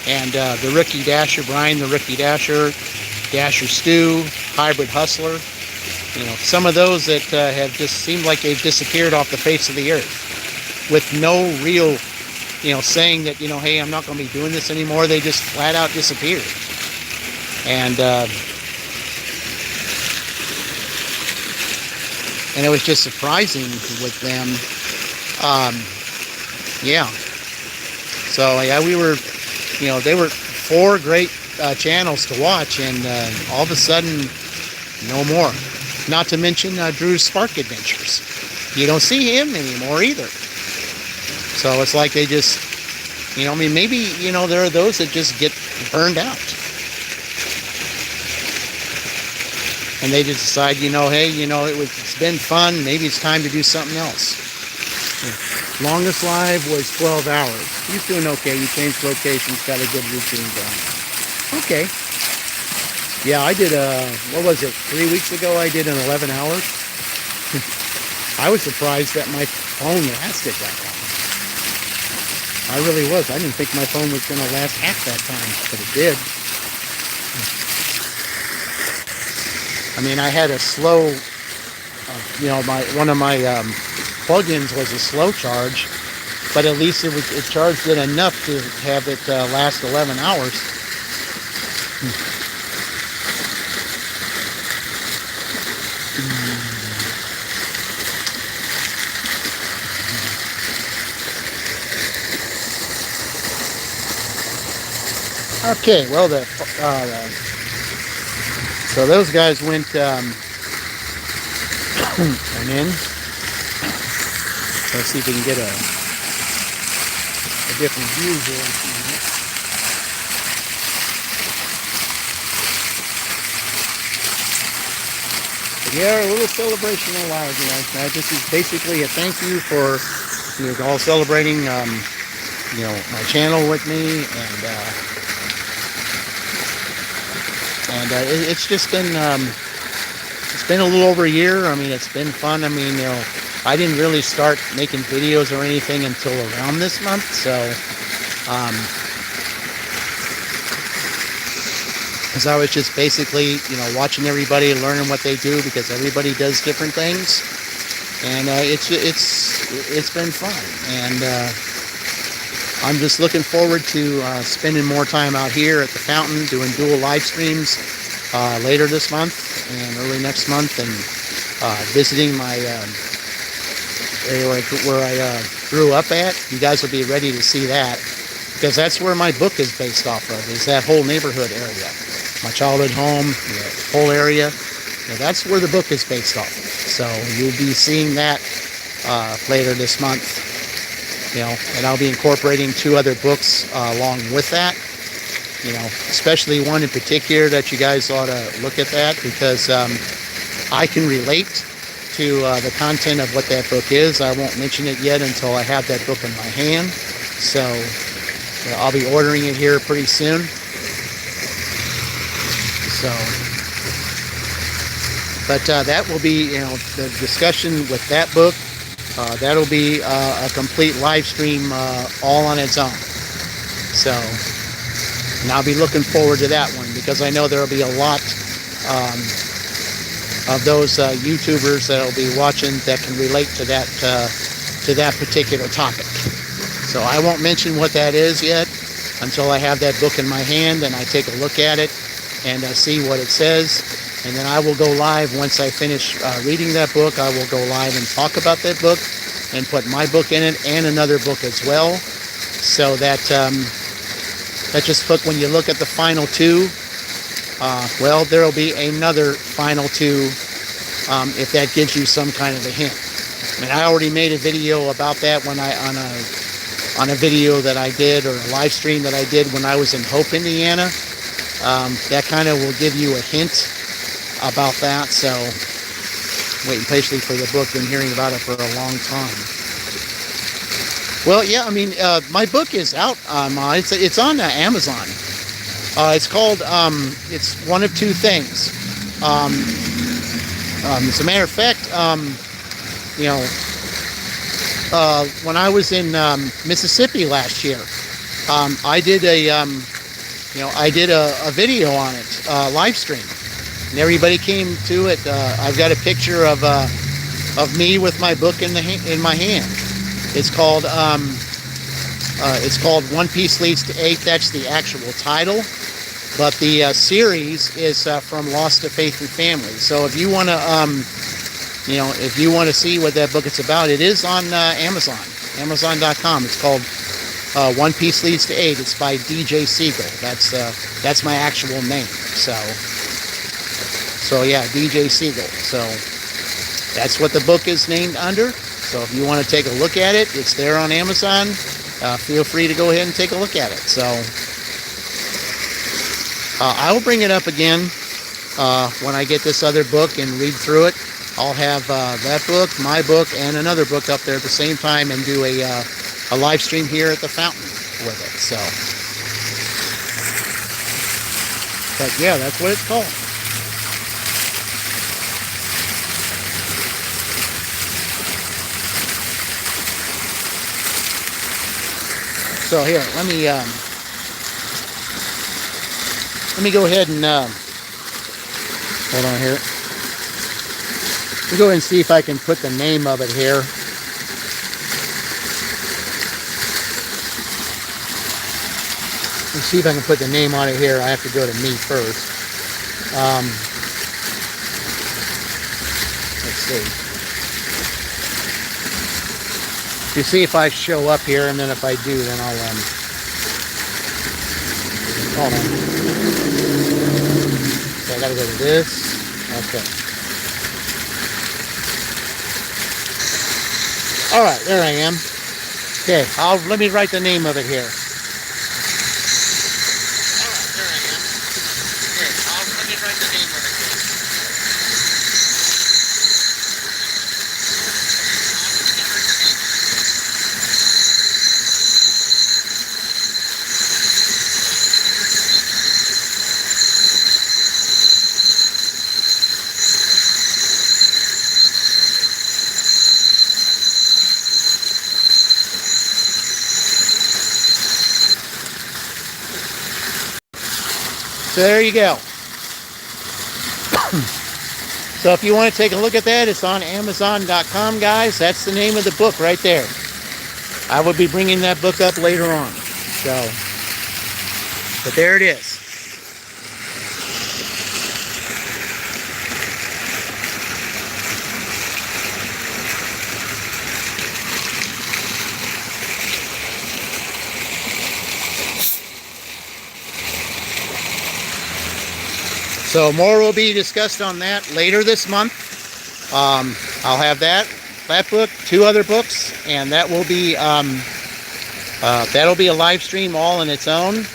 S1: and the Rookie Dasher, Brian the Rookie Dasher, Dasher Stu, Hybrid Hustler. Some of those that have just seemed like they've disappeared off the face of the earth with no real saying that, hey, I'm not going to be doing this anymore. They just flat out disappeared. And it was just surprising with them. Yeah. So, yeah, we were, they were 4 great channels to watch, and all of a sudden, no more. Not to mention Drew's Spark Adventures. You don't see him anymore either. So it's like they just, maybe, there are those that just get burned out. And they just decide, hey, it's been fun. Maybe it's time to do something else. Longest live was 12 hours. He's doing okay. You changed locations, got a good routine going. Okay. Yeah, I did, 3 weeks ago I did an 11 hours. I was surprised that my phone lasted that long. I really was. I didn't think my phone was going to last half that time, but it did. I mean, I had a slow, one of my plugins was a slow charge, but at least it charged it enough to have it last 11 hours. Okay, well, so those guys went in. Let's see if we can get a different view here. But yeah, a little celebration of live, this is basically a thank you for all celebrating, my channel with me, and it's just been it's been a little over a year. I mean, it's been fun. I mean, I didn't really start making videos or anything until around this month, so because I was just basically watching everybody, learning what they do, because everybody does different things, and it's been fun, and I'm just looking forward to spending more time out here at the fountain doing dual live streams later this month and early next month, and visiting my area where I grew up at. You guys will be ready to see that, because that's where my book is based off of, is that whole neighborhood area. My childhood home, the whole area. That's where the book is based off of. So you'll be seeing that later this month. And I'll be incorporating 2 other books along with that. Especially one in particular that you guys ought to look at that, because I can relate to the content of what that book is. I won't mention it yet until I have that book in my hand. So I'll be ordering it here pretty soon. So, but that will be, the discussion with that book. That'll be a complete live stream all on its own. So, and I'll be looking forward to that one, because I know there'll be a lot of those YouTubers that'll be watching that can relate to that particular topic. So I won't mention what that is yet until I have that book in my hand and I take a look at it and see what it says. And then I will go live once I finish reading that book. I will go live and talk about that book and put my book in it and another book as well. So that just book, when you look at the final two, well, there will be another final two, if that gives you some kind of a hint. I mean, I already made a video about that when on a video that I did, or a live stream that I did when I was in Hope, Indiana. That kind of will give you a hint about that. So waiting patiently for the book, been hearing about it for a long time. Well, yeah, I mean, my book is out. It's on Amazon. It's called, it's One of Two Things. As a matter of fact, you know, when I was in Mississippi last year, I did a video on it, live stream, and everybody came to it. I've got a picture of me with my book in my hand. It's called One Piece Leads to Eight. That's the actual title, but the series is from Lost to Faith and Family. So if you want to, if you want to see what that book is about, it is on Amazon, Amazon.com. It's called One Piece Leads to Eight. It's by DJ Siegel. That's my actual name. So yeah, DJ Siegel. So that's what the book is named under. So if you want to take a look at it, it's there on Amazon. Feel free to go ahead and take a look at it. So I will bring it up again when I get this other book and read through it. I'll have that book, my book, and another book up there at the same time, and do a live stream here at the fountain with it. So, but yeah, that's what it's called. So here, let me go ahead and hold on here. Let me go ahead and see if I can put the name of it here. Let's see if I can put the name on it here. I have to go to me first. Let's see. You see if I show up here, and then if I do, then I'll hold on. Okay, I gotta go to this. Okay. All right, there I am. Okay, let me write the name of it here. So there you go. So if you want to take a look at that, it's on Amazon.com, guys. That's the name of the book right there. I will be bringing that book up later on. So, but there it is. So more will be discussed on that later this month. I'll have that book, 2 other books, and that will be that'll be a live stream all on its own.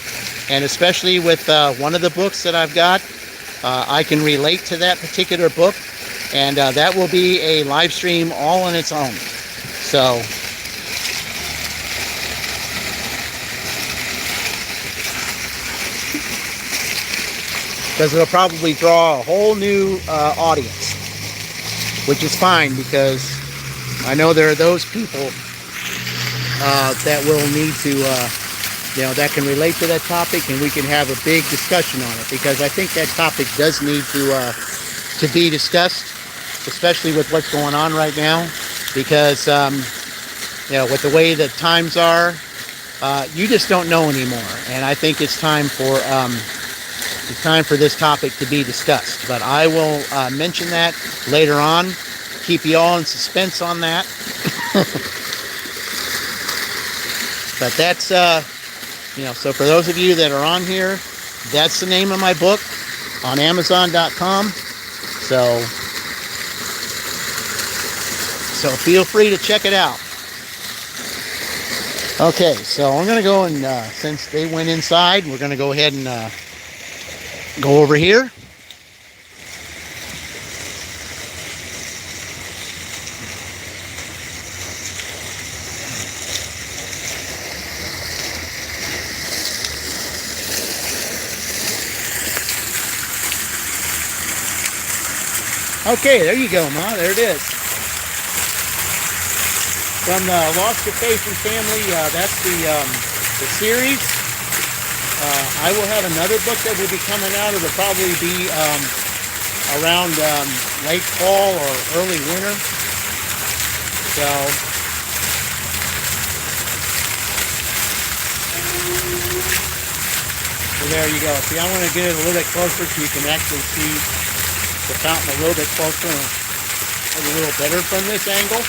S1: And especially with one of the books that I've got, I can relate to that particular book, and that will be a live stream all on its own. So. Because it'll probably draw a whole new audience, which is fine, because I know there are those people that will need to, that can relate to that topic, and we can have a big discussion on it, because I think that topic does need to be discussed, especially with what's going on right now, because, with the way the times are, you just don't know anymore, and I think it's time for this topic to be discussed. But I will mention that later on. Keep you all in suspense on that. But that's, you know, so for those of you that are on here, that's the name of my book on Amazon.com. So feel free to check it out. Okay, so I'm going to go and, since they went inside, we're going to go ahead and go over here. Okay, there you go, Ma. There it is. From the Lost to Faith and Family, that's the series. I will have another book that will be coming out. It'll probably be around late fall or early winter. So there you go. See, I want to get it a little bit closer so you can actually see the fountain a little bit closer and a little better from this angle.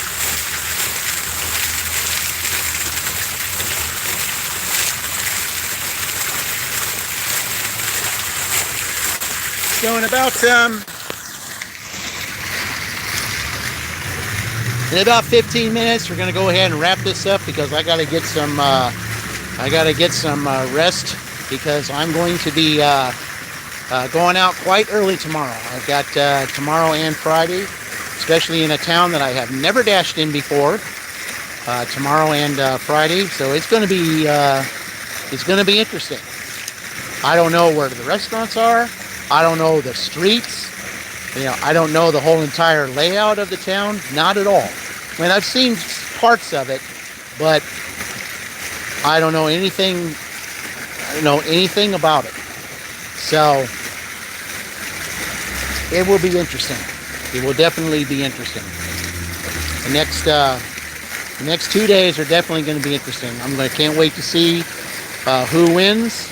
S1: So in about 15 minutes, we're going to go ahead and wrap this up because I got to get some rest because I'm going to be going out quite early tomorrow. I've got tomorrow and Friday, especially in a town that I have never dashed in before. Tomorrow and Friday, so it's going to be interesting. I don't know where the restaurants are. I don't know the streets. You know, I don't know the whole entire layout of the town. Not at all. I mean, I've seen parts of it, but I don't know anything. I don't know anything about it. So it will be interesting. It will definitely be interesting. The next 2 days are definitely going to be interesting. Can't wait to see who wins.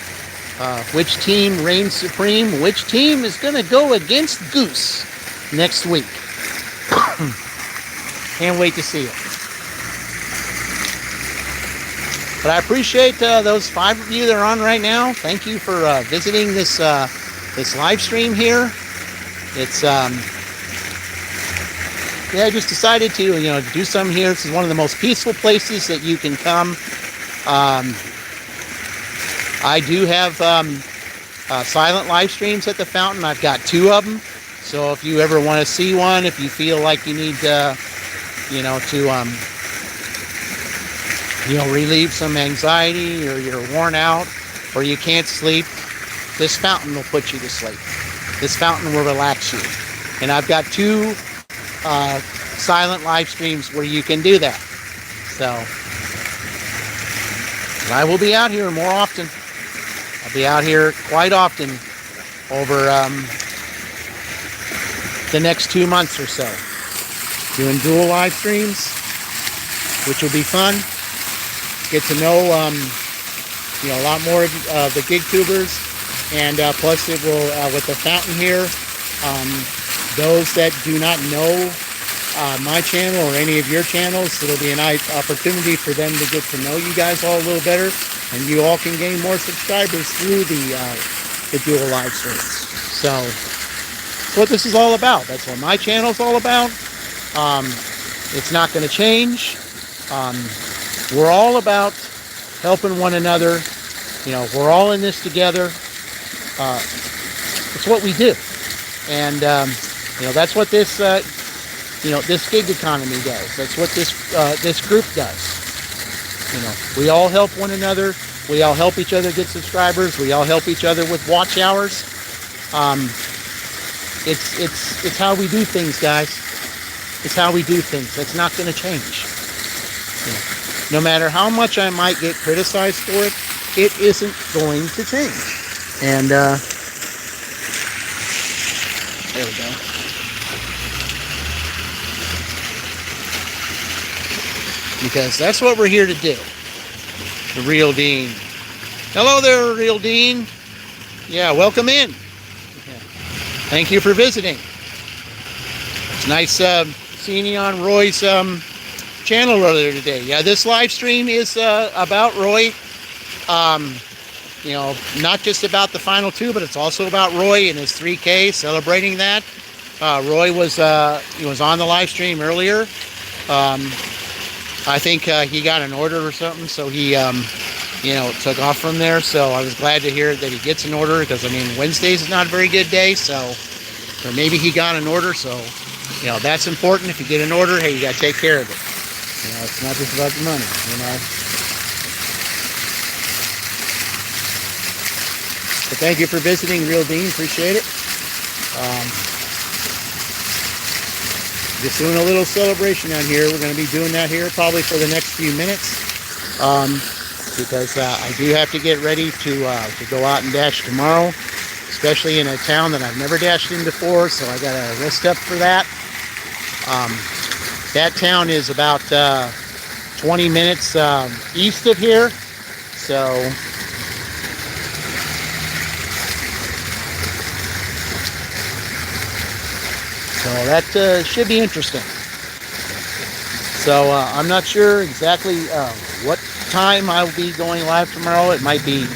S1: Which team reigns supreme? Which team is going to go against Goose next week? Can't wait to see it. But I appreciate those 5 of you that are on right now. Thank you for visiting this live stream here. It's yeah, I just decided to do some here. This is one of the most peaceful places that you can come. I do have silent live streams at the fountain. I've got 2 of them. So if you ever want to see one, if you feel like you need to relieve some anxiety, or you're worn out, or you can't sleep, this fountain will put you to sleep. This fountain will relax you. And I've got 2 silent live streams where you can do that. So I will be out here more often. I'll be out here quite often over the next 2 months or so, doing dual live streams, which will be fun. Get to know a lot more of the gig tubers, and plus it will with the fountain here. Those that do not know my channel or any of your channels, it'll be a nice opportunity for them to get to know you guys all a little better, and you all can gain more subscribers through the dual live streams. So that's what this is all about. That's what my channel's all about. It's not going to change. We're all about helping one another. We're all in this together. It's what we do, and that's what this this gig economy does. That's what this group does. We all help one another. We all help each other get subscribers. We all help each other with watch hours. It's how we do things, guys. It's how we do things. That's not going to change. No matter how much I might get criticized for it, it isn't going to change. And there we go. Because that's what we're here to do. The Real Dean. Hello there, Real Dean. Yeah, welcome in. Thank you for visiting. It's nice seeing you on Roy's channel earlier today. Yeah, this live stream is about Roy. You know, not just about the final two, but it's also about Roy and his 3K, celebrating that. Roy was he was on the live stream earlier. I think he got an order or something, so he you know, took off from there. So I was glad to hear that he gets an order, because I mean, Wednesdays is not a very good day, so or maybe he got an order. So you know, that's important. If you get an order, hey, you got to take care of it. You know, it's not just about the money, you know. But thank you for visiting, Real Dean. Appreciate it. Just doing a little celebration on here. We're going to be doing that here probably for the next few minutes, because I do have to get ready to go out and dash tomorrow, especially in a town that I've never dashed in before. So I got to rest up for that. That town is about 20 minutes east of here, so. So that should be interesting. So I'm not sure exactly what time I'll be going live tomorrow. It might be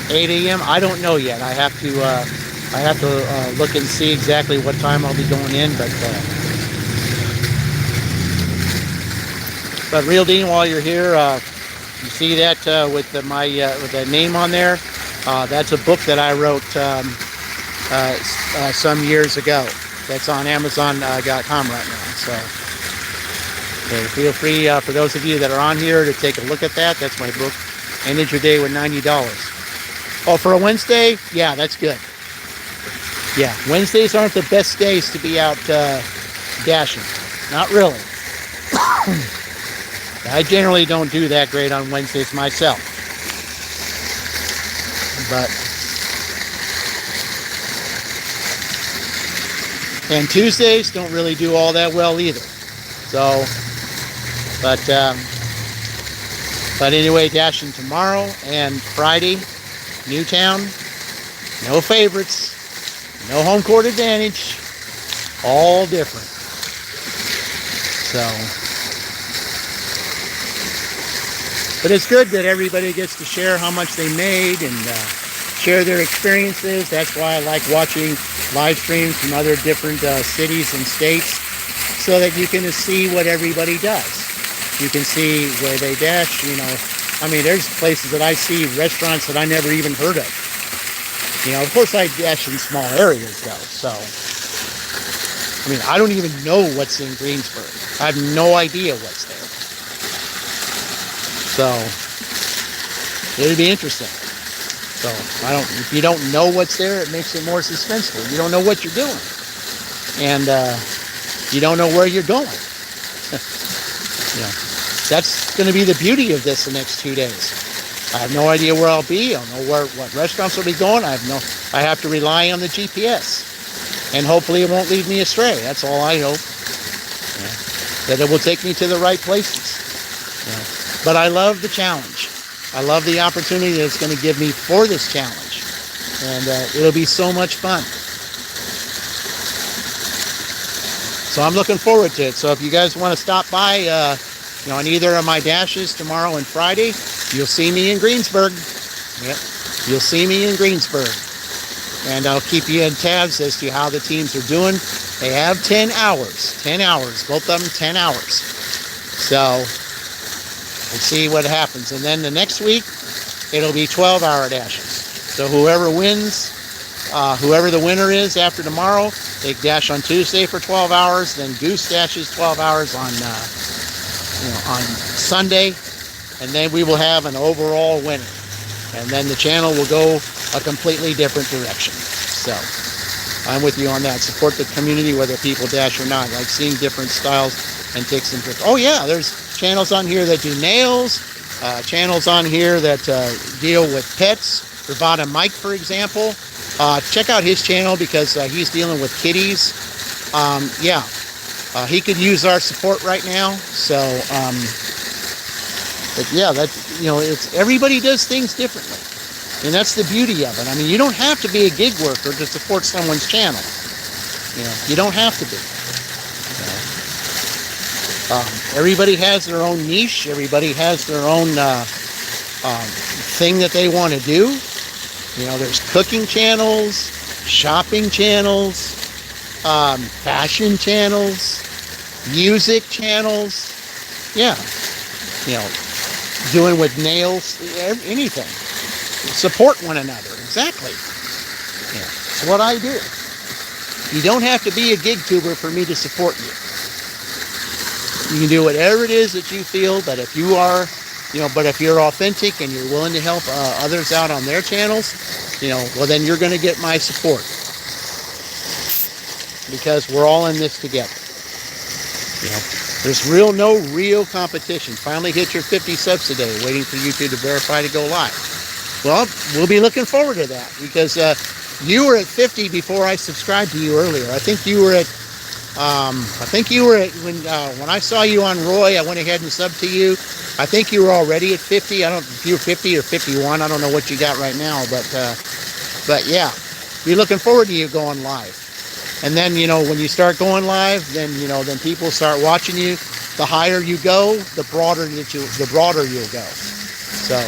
S1: 8 a.m. I don't know yet. I have to look and see exactly what time I'll be going in. But Real Dean, while you're here, you see that with the name on there. That's a book that I wrote some years ago. That's on Amazon.com right now. So feel free, for those of you that are on here, to take a look at that. That's my book. Ended your day with $90. Oh, for a Wednesday? Yeah, that's good. Yeah, Wednesdays aren't the best days to be out dashing. Not really. I generally don't do that great on Wednesdays myself. And Tuesdays don't really do all that well either. So, but anyway, dashing tomorrow and Friday, Newtown, no favorites, no home court advantage, all different. So, but it's good that everybody gets to share how much they made and share their experiences. That's why I like watching live streams from other different cities and states, so that you can see what everybody does. You can see where they dash. You know, I mean, there's places that I see, restaurants that I never even heard of. You know, of course I dash in small areas though, so I mean, I don't even know what's in Greensburg. I have no idea what's there. So it'd be interesting. So if you don't know what's there, it makes it more suspenseful. You don't know what you're doing, and you don't know where you're going. You know, that's going to be the beauty of this the next 2 days. I have no idea where I'll be. I don't know what restaurants will be going. I have to rely on the GPS, and hopefully it won't lead me astray. That's all I hope. You know, that it will take me to the right places. You know. But I love the challenge. I love the opportunity that it's going to give me for this challenge, and it'll be so much fun. So I'm looking forward to it. So if you guys want to stop by, you know, on either of my dashes tomorrow and Friday, you'll see me in Greensburg. Yep, you'll see me in Greensburg, and I'll keep you in tabs as to how the teams are doing. They have 10 hours, both of them 10 hours. So we'll see what happens. And then the next week, it'll be 12-hour dashes. So whoever wins, whoever the winner is after tomorrow, they dash on Tuesday for 12 hours. Then Goose dashes 12 hours on, you know, on Sunday. And then we will have an overall winner. And then the channel will go a completely different direction. So I'm with you on that. Support the community, whether people dash or not. I like seeing different styles and tips and tricks. Oh yeah, there's channels on here that do nails, channels on here that deal with pets. Bravada Mike, for example. Check out his channel, because he's dealing with kitties. Yeah, he could use our support right now. So, but yeah, that, you know, it's, everybody does things differently, and that's the beauty of it. I mean, you don't have to be a gig worker to support someone's channel. You know, you don't have to be. Everybody has their own niche. Everybody has their own thing that they want to do. You know, there's cooking channels, shopping channels, fashion channels, music channels. Yeah, you know, doing with nails, anything. Support one another. Exactly. Yeah, it's what I do. You don't have to be a gig tuber for me to support you. You can do whatever it is that you feel, but if you are, you know, but if you're authentic and you're willing to help others out on their channels, you know, well, then you're going to get my support, because we're all in this together. You know, there's no real competition. Finally hit your 50 subs today, waiting for YouTube to verify to go live. Well, we'll be looking forward to that, because you were at 50 before I subscribed to you earlier. I think you were at when I saw you on Roy, I went ahead and subbed to you. I think you were already at 50. I don't know if you were 50 or 51. I don't know what you got right now, but yeah, be looking forward to you going live. And then, you know, when you start going live, then, you know, then people start watching you. The higher you go, the broader you'll go. So.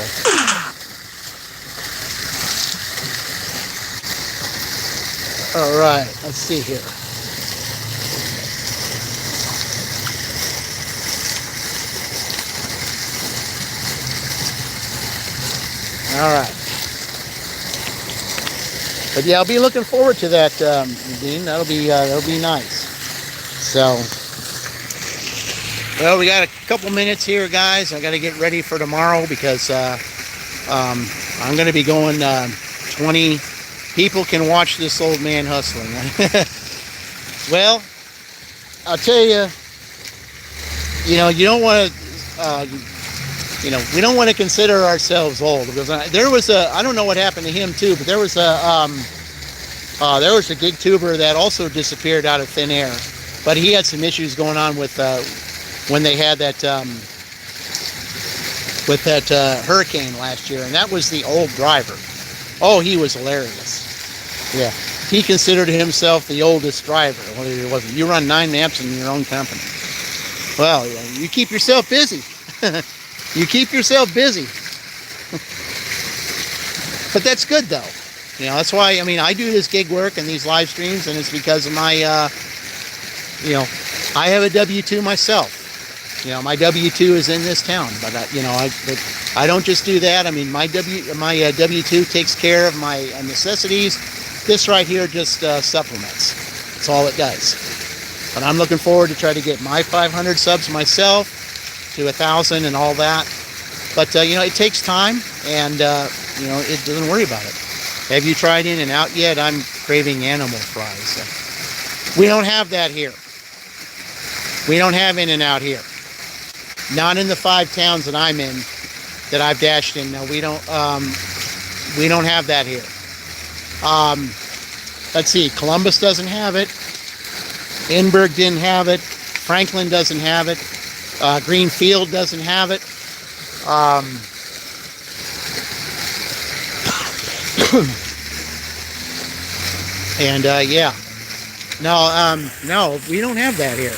S1: All right, let's see here. All right. But yeah, I'll be looking forward to that, Dean. That'll be nice. So, well, we got a couple minutes here, guys. I got to get ready for tomorrow, because I'm going to be going 20 people can watch this old man hustling. Well, I'll tell you, you know, you don't want to, you know, we don't want to consider ourselves old, because there was I don't know what happened to him too, but there was a gig tuber that also disappeared out of thin air, but he had some issues going on with when they had that hurricane last year, and that was the old driver. Oh, he was hilarious. Yeah, he considered himself the oldest driver. Well, it wasn't. You run 9 maps in your own company. Well, you keep yourself busy. You keep yourself busy. But that's good, though. You know, that's why, I mean, I do this gig work and these live streams, and it's because of my, you know, I have a W-2 myself. You know, my W-2 is in this town, but, you know, I don't just do that. I mean, my W-2 takes care of my necessities. This right here just supplements. That's all it does. But I'm looking forward to try to get my 500 subs myself, to 1,000 and all that. But, you know, it takes time, and, you know, it doesn't worry about it. Have you tried In-N-Out yet? I'm craving animal fries. We don't have that here. We don't have In-N-Out here. Not in the 5 towns that I'm in, that I've dashed in. No, we don't have that here. Let's see, Columbus doesn't have it. Enberg didn't have it. Franklin doesn't have it. Greenfield doesn't have it. And yeah, no, we don't have that here.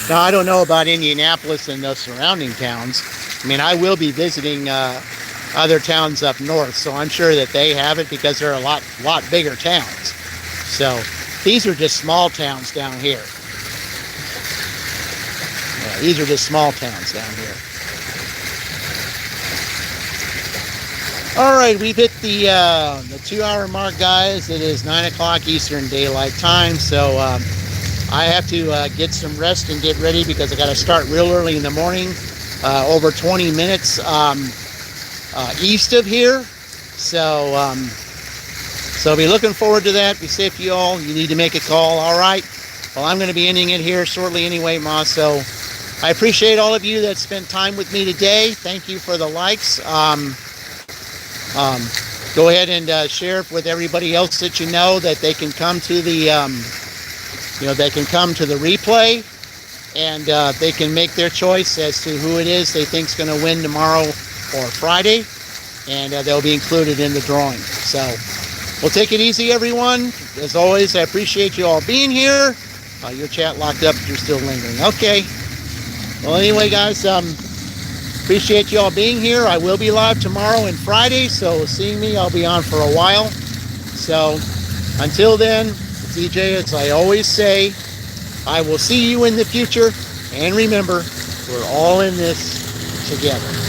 S1: Now, I don't know about Indianapolis and the surrounding towns. I mean, I will be visiting other towns up north, so I'm sure that they have it, because they're a lot bigger towns. So these are just small towns down here. Yeah, these are just small towns down here. All right, we've hit the 2-hour mark, guys. It is 9 o'clock Eastern Daylight Time, so I have to get some rest and get ready, because I got to start real early in the morning, over 20 minutes east of here. So so be looking forward to that. Be safe, you all. You need to make a call. All right. Well, I'm going to be ending it here shortly anyway, Ma. So I appreciate all of you that spent time with me today. Thank you for the likes. Go ahead and share it with everybody else that you know, that they can come to the you know, they can come to the replay, and they can make their choice as to who it is they think is going to win tomorrow or Friday, and they'll be included in the drawing. So we'll take it easy, everyone. As always, I appreciate you all being here. Your chat locked up. You're still lingering. Okay. Well, anyway, guys, appreciate you all being here. I will be live tomorrow and Friday, so seeing me, I'll be on for a while. So until then, DJ, as I always say, I will see you in the future. And remember, we're all in this together.